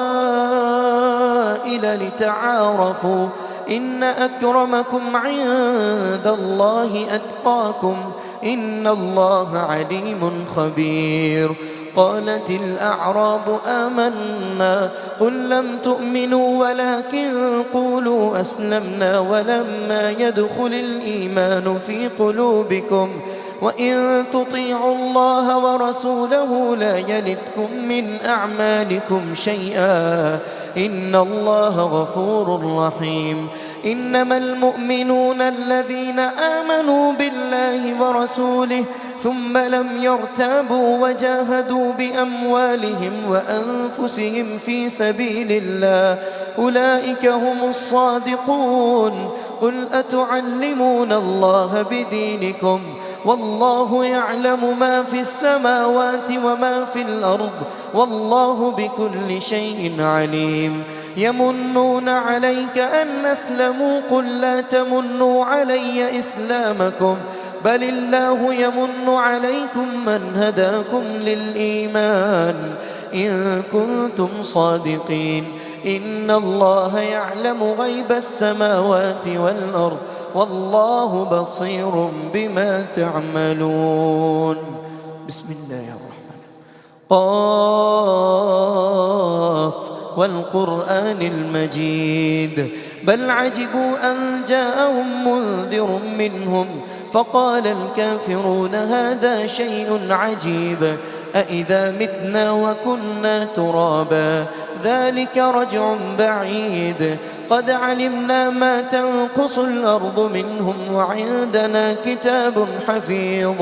لتعارفوا إن أكرمكم عند الله أتقاكم إن الله عليم خبير قالت الأعراب آمنا قل لم تؤمنوا ولكن قولوا أسلمنا ولما يدخل الإيمان في قلوبكم وإن تطيعوا الله ورسوله لا يلدكم من أعمالكم شيئا إن الله غفور رحيم إنما المؤمنون الذين آمنوا بالله ورسوله ثم لم يرتابوا وجاهدوا بأموالهم وأنفسهم في سبيل الله أولئك هم الصادقون قل أتعلمون الله بدينكم والله يعلم ما في السماوات وما في الأرض والله بكل شيء عليم يمنون عليك أن أسلموا قل لا تمنوا علي إسلامكم بل الله يمن عليكم من هداكم للإيمان إن كنتم صادقين إن الله يعلم غيب السماوات والأرض والله بصير بما تعملون بسم الله الرحمن قاف والقرآن المجيد بل عجبوا أن جاءهم منذر منهم فقال الكافرون هذا شيء عجيب أإذا متنا وكنا ترابا ذلك رجع بعيد قد علمنا ما تنقص الأرض منهم وعندنا كتاب حفيظ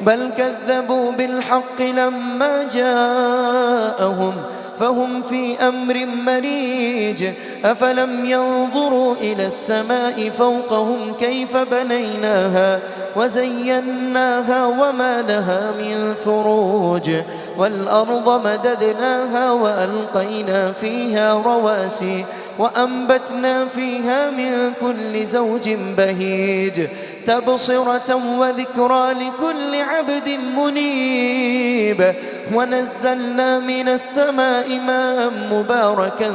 بل كذبوا بالحق لما جاءهم فهم في أمر مريج أفلم ينظروا إلى السماء فوقهم كيف بنيناها وزيناها وما لها من فروج والأرض مددناها وألقينا فيها رواسي وأنبتنا فيها من كل زوج بهيج تبصرة وذكرى لكل عبد منيب ونزلنا من السماء ماء مباركا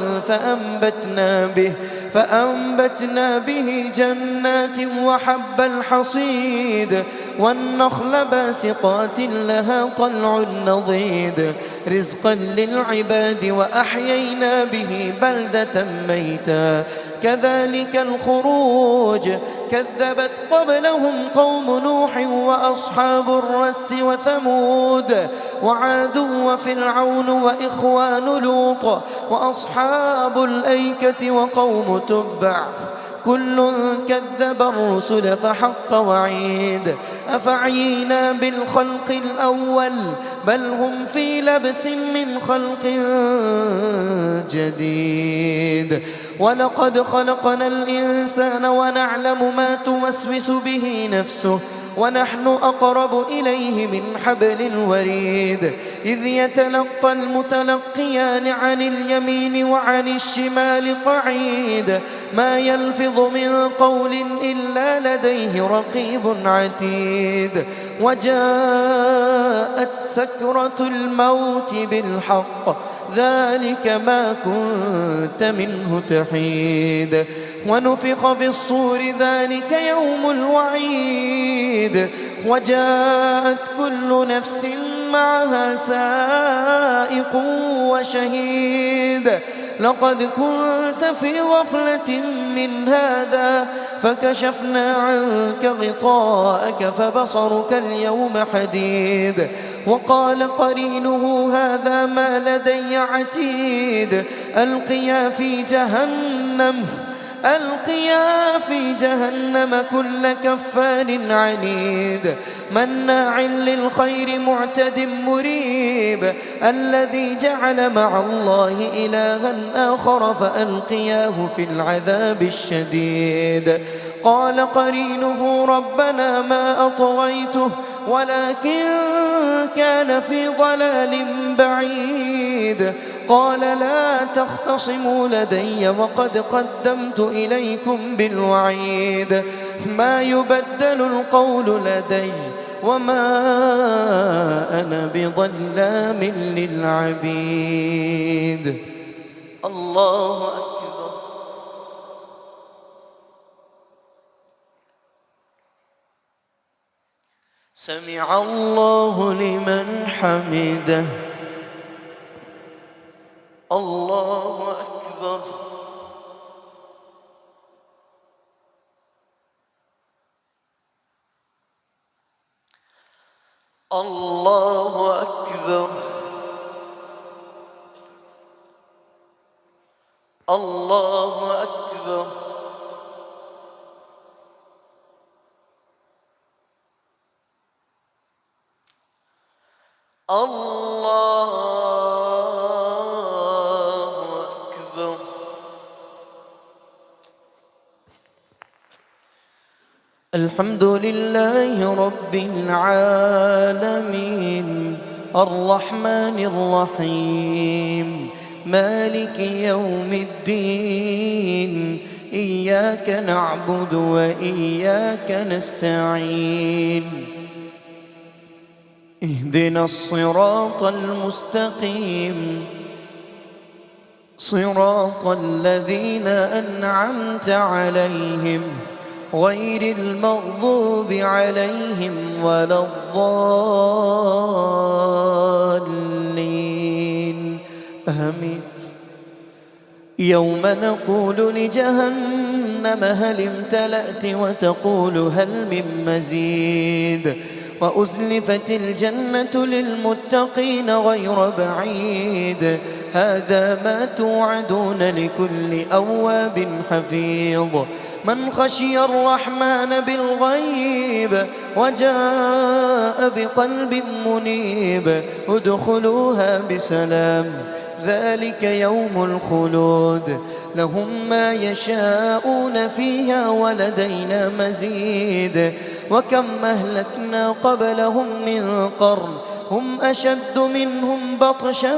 فأنبتنا به جنات وحب الحصيد والنخل باسقات لها طلع نضيد رزقا للعباد وأحيينا به بلدة ميتا كذلك الخروج كذبت قبلهم قوم نوح وأصحاب الرس وثمود وعاد وفرعون وإخوان لوط وأصحاب الأيكة وقوم تبع كل كذب الرسل فحق وعيد أفعينا بالخلق الأول بل هم في لبس من خلق جديد ولقد خلقنا الإنسان ونعلم ما توسوس به نفسه ونحن أقرب إليه من حبل الوريد إذ يتلقى المتلقيان عن اليمين وعن الشمال قعيد ما يلفظ من قول إلا لديه رقيب عتيد وجاءت سكرة الموت بالحق ذلك ما كنت منه تحيد ونفخ في الصور ذلك يوم الوعيد وجاءت كل نفس معها سائق وشهيد لقد كنت في غفلة من هذا فكشفنا عنك غطاءك فبصرك اليوم حديد وقال قرينه هذا ما لدي عتيد ألقيا في جهنم كل كفار عنيد مناع للخير معتد مريب الذي جعل مع الله إلها آخر فألقياه في العذاب الشديد قال قرينه ربنا ما أطغيته ولكن كان في ضلال بعيد قال لا تختصموا لدي وقد قدمت إليكم بالوعيد ما يبدل القول لدي وما أنا بظلام للعبيد الله أكبر سمع الله لمن حمده الله أكبر الله أكبر الله أكبر الله أكبر الحمد لله رب العالمين الرحمن الرحيم مالك يوم الدين إياك نعبد وإياك نستعين اهدنا الصراط المستقيم صراط الذين أنعمت عليهم غير المغضوب عليهم ولا الضالين آمين يوم نقول لجهنم هل امتلأت وتقول هل من مزيد وأزلفت الجنة للمتقين غير بعيد هذا ما توعدون لكل أواب حفيظ من خشي الرحمن بالغيب وجاء بقلب منيب ادخلوها بسلام ذلك يوم الخلود لهم ما يشاءون فيها ولدينا مزيد وكم أهلكنا قبلهم من قرن هم أشد منهم بطشا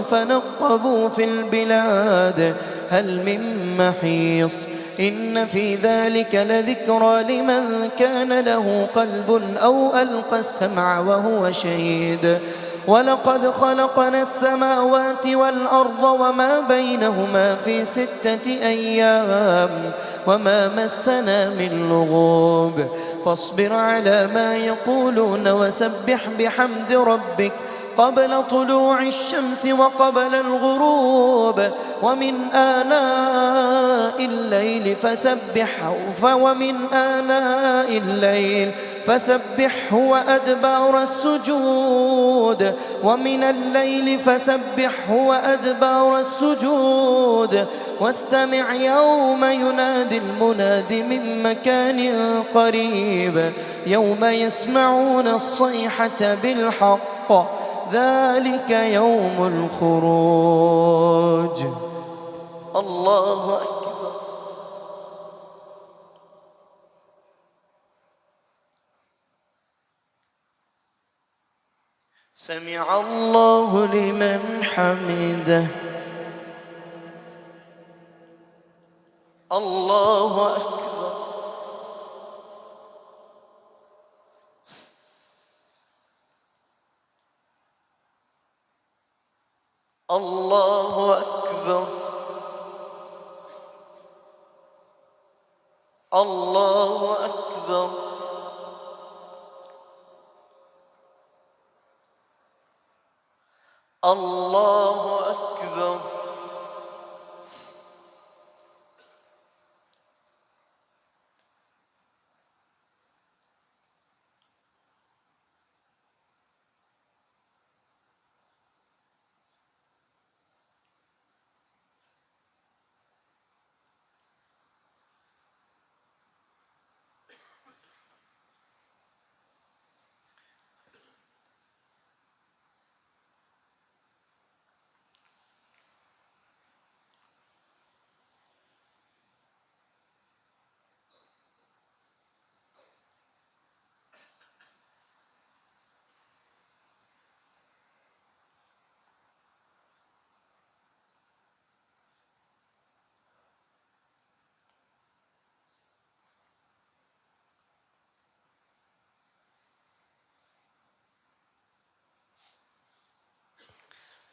فنقبوا في البلاد هل من محيص إن في ذلك لذكرى لمن كان له قلب أو ألقى السمع وهو شهيد ولقد خلقنا السماوات والأرض وما بينهما في 6 أيام وما مسنا من لغوب فاصبر على ما يقولون وسبح بحمد ربك قبل طلوع الشمس وقبل الغروب ومن آناء الليل فسبحه ومن آناء الليل فسبحه وأدبار السجود ومن الليل فسبحه وأدبار السجود واستمع يوم ينادي المناد من مكان قريب يوم يسمعون الصيحة بالحق ذلك يوم الخروج. الله أكبر. سمع الله لمن حمده. الله أكبر. الله أكبر. الله أكبر. الله أكبر.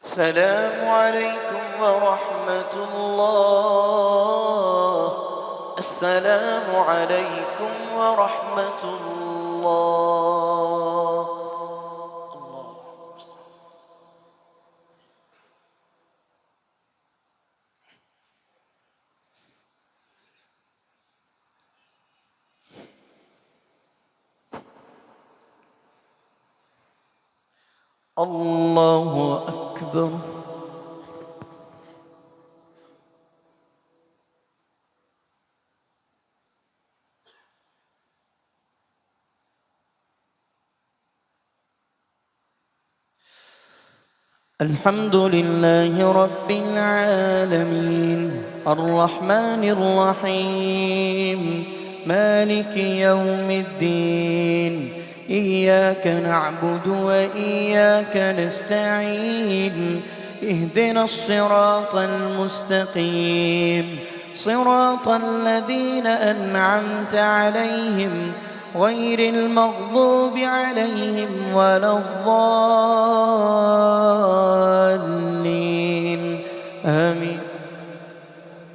السلام عليكم ورحمة الله. السلام عليكم ورحمة الله. الله أكبر. الحمد لله رب العالمين الرحمن الرحيم مالك يوم الدين إياك نعبد وإياك نستعين اهدنا الصراط المستقيم صراط الذين أنعمت عليهم غير المغضوب عليهم ولا الضالين آمين.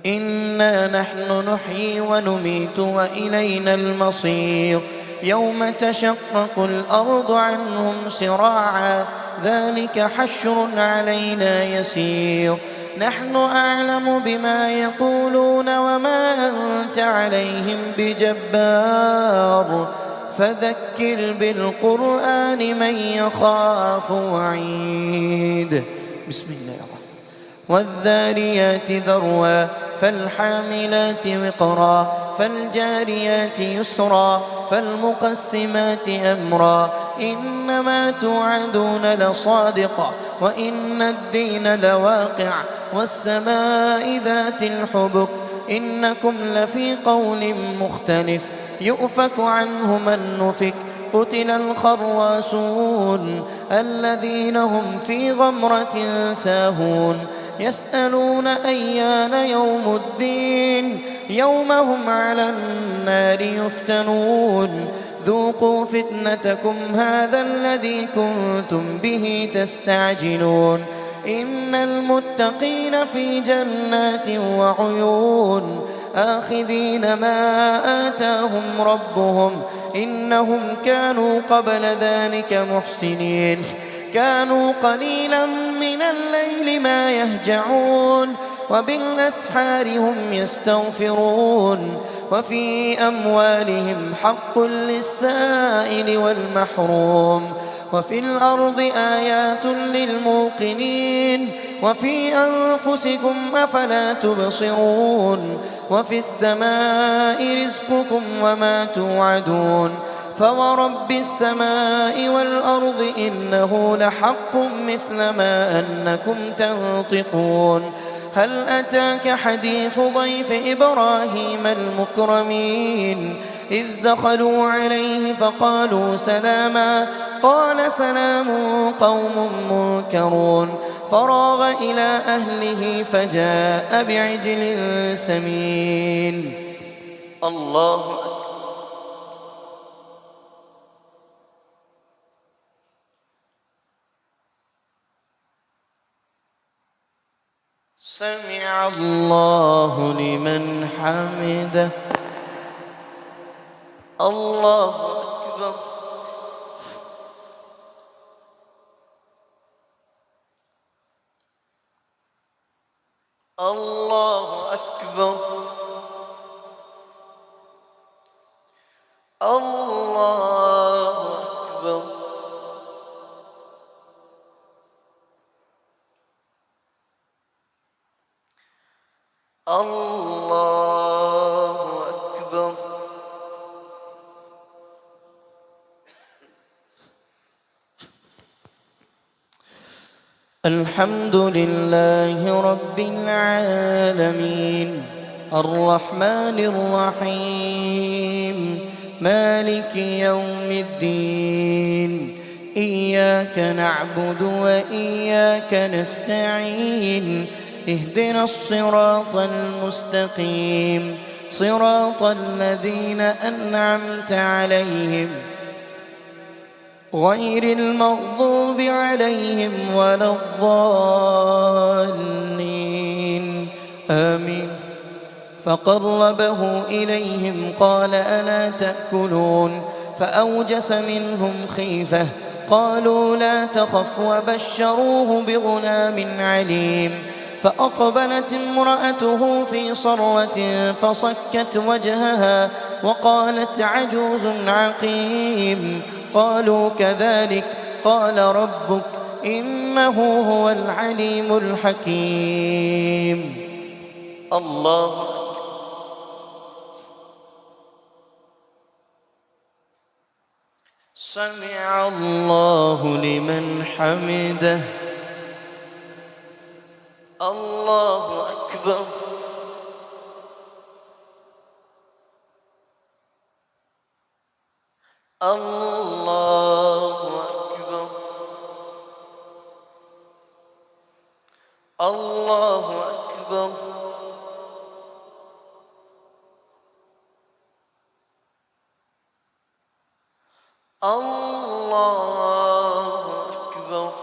إنا نحن نحيي ونميت وإلينا المصير يوم تشقق الأرض عنهم سراعا ذلك حشر علينا يسير نحن أعلم بما يقولون وما أنت عليهم بجبار فذكر بالقرآن من يخاف وعيد. بسم الله الرحمن الرحيم. والذاريات ذروا فالحاملات وقرا فالجاريات يسرا فالمقسمات أمرا إنما توعدون لصادق وإن الدين لواقع والسماء ذات الحبك إنكم لفي قول مختلف يؤفك عنه من نفك قتل الخراصون الذين هم في غمرة ساهون يسألون أيان يوم الدين يوم هم على النار يفتنون ذوقوا فتنتكم هذا الذي كنتم به تستعجلون إن المتقين في جنات وعيون آخذين ما آتاهم ربهم إنهم كانوا قبل ذلك محسنين كانوا قليلا من الليل ما يهجعون وبالأسحار هم يستغفرون وفي أموالهم حق للسائل والمحروم وفي الأرض آيات للموقنين وفي أنفسكم أفلا تبصرون وفي السماء رزقكم وما توعدون فورب السماء والأرض إنه لحق مثل ما أنكم تنطقون هل أتاك حديث ضيف إبراهيم المكرمين إذ دخلوا عليه فقالوا سلاما قال سلام قوم منكرون فراغ إلى أهله فجاء بعجل سمين الله أكبر سمع الله لمن حمده الله أكبر الله أكبر الله أكبر الله أكبر الحمد لله رب العالمين الرحمن الرحيم مالك يوم الدين إياك نعبد وإياك نستعين اهدنا الصراط المستقيم صراط الذين أنعمت عليهم غير المغضوب عليهم ولا الضالين آمين فقربه إليهم قال ألا تأكلون فأوجس منهم خيفة قالوا لا تخف وبشروه بغلام عليم فأقبلت امرأته في صرة فصكت وجهها وقالت عجوز عقيم قالوا كذلك قال ربك إنه هو العليم الحكيم الله أكبر سمع الله لمن حمده الله أكبر الله أكبر الله أكبر الله أكبر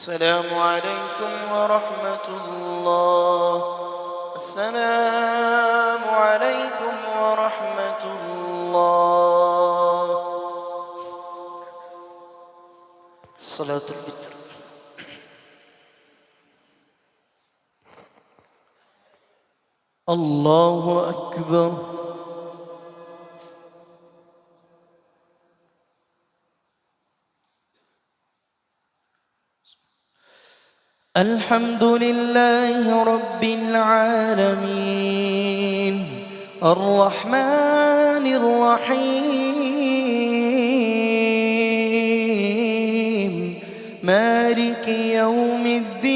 السلام عليكم ورحمة الله السلام عليكم ورحمة الله صلاة الفجر الله أكبر الحمد لله رب العالمين الرحمن الرحيم مالك يوم الدين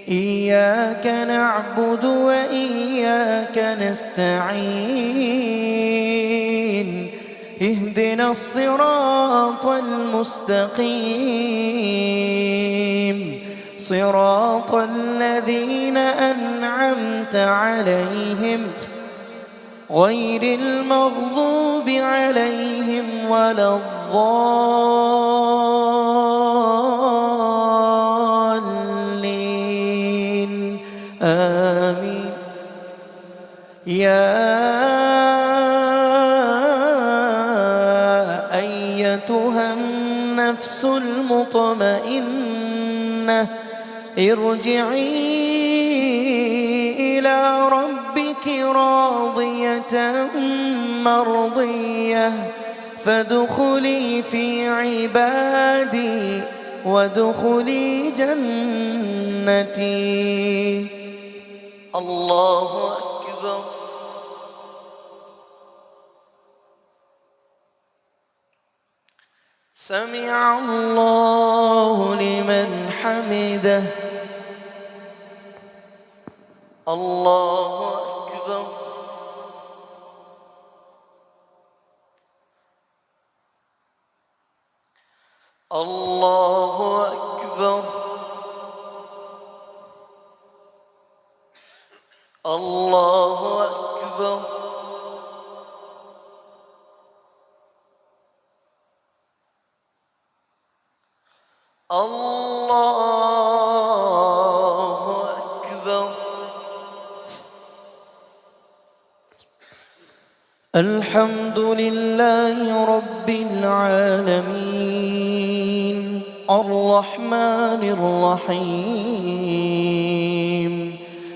إياك نعبد وإياك نستعين اهدنا الصراط المستقيم صراط الذين أنعمت عليهم غير المغضوب عليهم ولا الضالين آمين. يا أيتها النفس المطمئنة ارجعي إلى ربك راضية مرضية فادخلي في عبادي وادخلي جنتي. الله أكبر. سمع الله لمن حمده. الله أكبر. الله أكبر. الله أكبر. الله أكبر. الحمد لله رب العالمين الرحمن الرحيم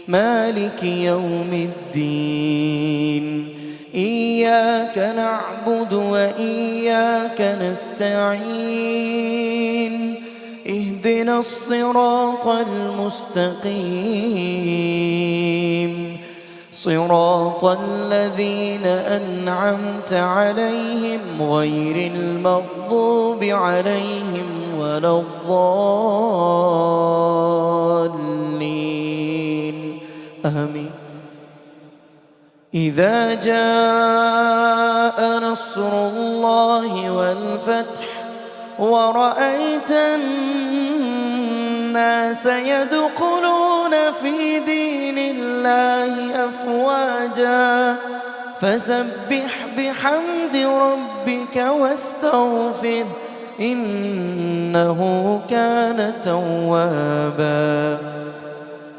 مالك يوم الدين إياك نعبد وإياك نستعين اهدنا الصراط المستقيم صراط الذين أنعمت عليهم غير المغضوب عليهم ولا الضالين آمين. إذا جاء نصر الله والفتح ورأيت الناس يدخلون في دين الله أفواجا فسبح بحمد ربك واستغفر إنه كان توابا.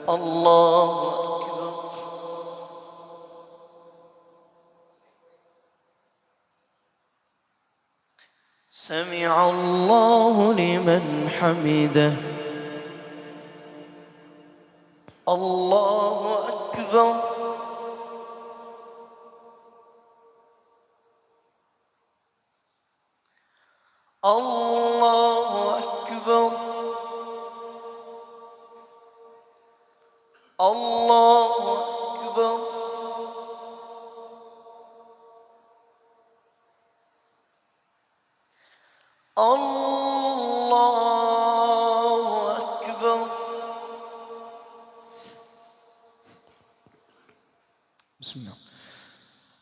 الله أكبر. سمع الله لمن حمده. الله أكبر. الله أكبر. الله أكبر. الله أكبر. بسم الله.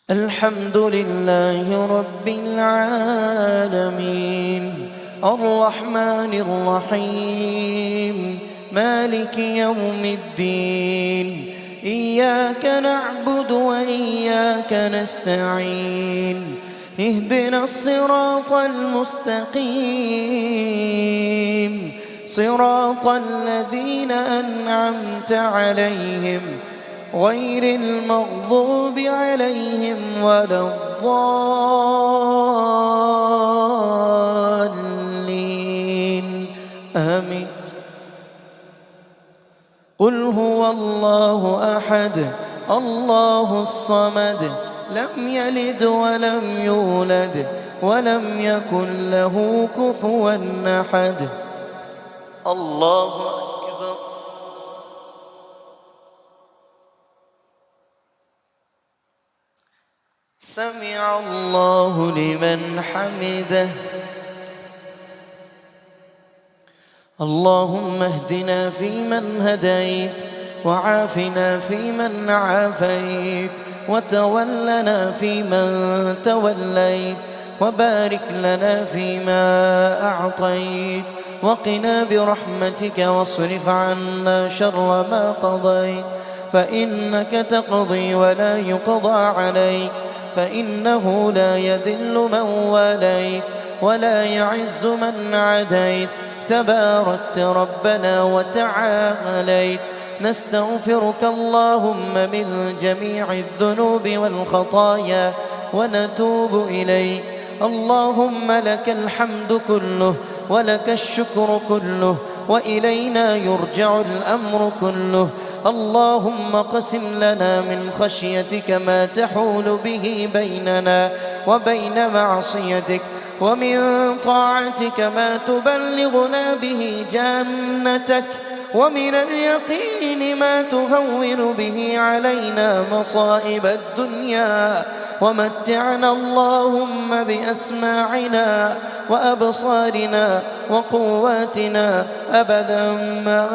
الحمد لله رب العالمين الرحمن الرحيم مالك يوم الدين إياك نعبد وإياك نستعين اهدنا الصراط المستقيم صراط الذين أنعمت عليهم غير المغضوب عليهم ولا الضالين آمين. قل هو الله أحد الله الصمد لم يلد ولم يولد ولم يكن له كفوا أحد. الله أكبر. سمع الله لمن حمده. اللهم اهدنا فيمن هديت وعافنا فيمن عافيت وتولنا فيمن توليت وبارك لنا فيما أعطيت وقنا برحمتك واصرف عنا شر ما قضيت فإنك تقضي ولا يقضى عليك فإنه لا يذل من واليت ولا يعز من عاديت تباركت ربنا وتعاليت نستغفرك اللهم من جميع الذنوب والخطايا ونتوب إليك اللهم لك الحمد كله ولك الشكر كله وإلينا يرجع الأمر كله اللهم قسم لنا من خشيتك ما تحول به بيننا وبين معصيتك ومن طاعتك ما تبلغنا به جنتك ومن اليقين ما تهون به علينا مصائب الدنيا ومتعنا اللهم بأسماعنا وأبصارنا وقواتنا أبدا ما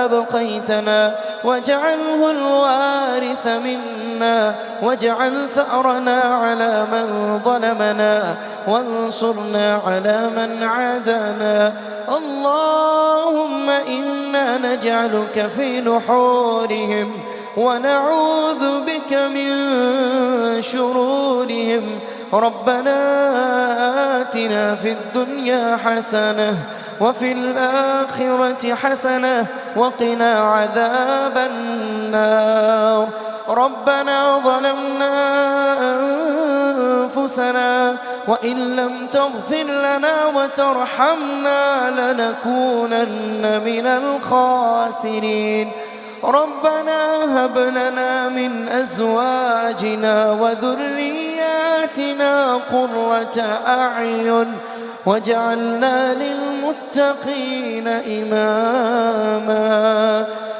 أبقيتنا واجعله الوارث منا واجعل ثأرنا على من ظلمنا وانصرنا على من عادانا اللهم إنا نجعلك في نحورهم ونعوذ بك من شرورهم ربنا آتنا في الدنيا حسنة وفي الآخرة حسنة وقنا عذاب النار ربنا ظلمنا أنفسنا وإن لم تغفر لنا وترحمنا لنكونن من الخاسرين ربنا هب لنا من أزواجنا وذرياتنا قرة أعين واجعلنا للمتقين إماما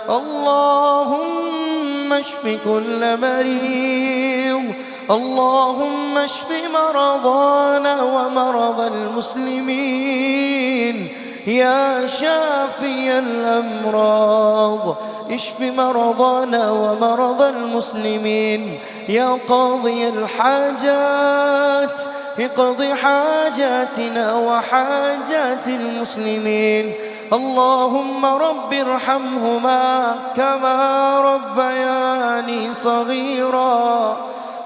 اللهم اشف كل مريض اللهم اشف مرضانا ومرضى المسلمين يا شافي الأمراض اشف مرضانا ومرضى المسلمين يا قاضي الحاجات اقض حاجاتنا وحاجات المسلمين اللهم رب ارحمهما كما ربياني صغيرا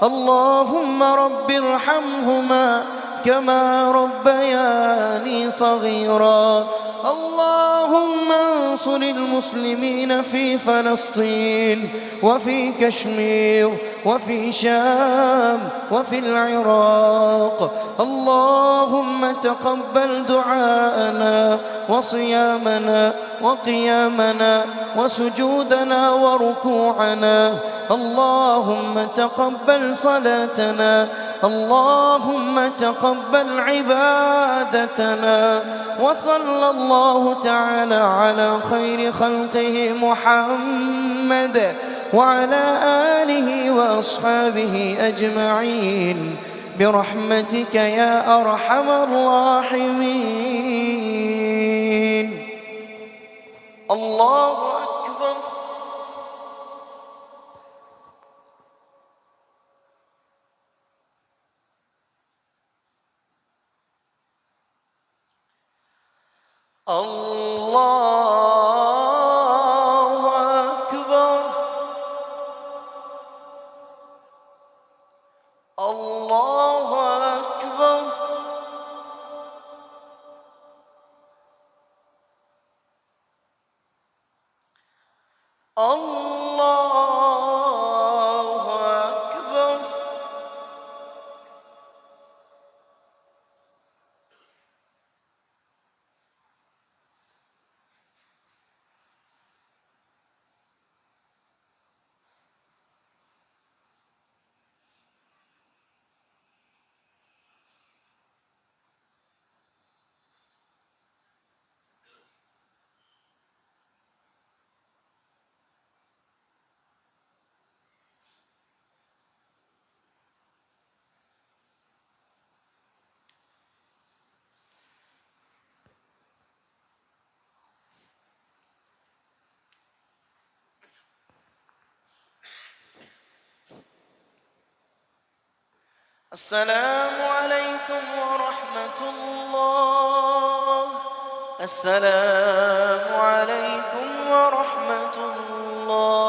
اللهم رب ارحمهما كما ربياني صغيرا اللهم انصر المسلمين في فلسطين وفي كشمير وفي شام وفي العراق اللهم تقبل دعاءنا وصيامنا وقيامنا وسجودنا وركوعنا اللهم تقبل صلاتنا اللهم تقبل عبادتنا وصلى الله تعالى على خير خلقه محمد وعلى آله وأصحابه أجمعين برحمتك يا أرحم الراحمين الله أكبر الله أكبر الله أكبر الله أكبر السلام عليكم ورحمة الله. السلام عليكم ورحمة الله.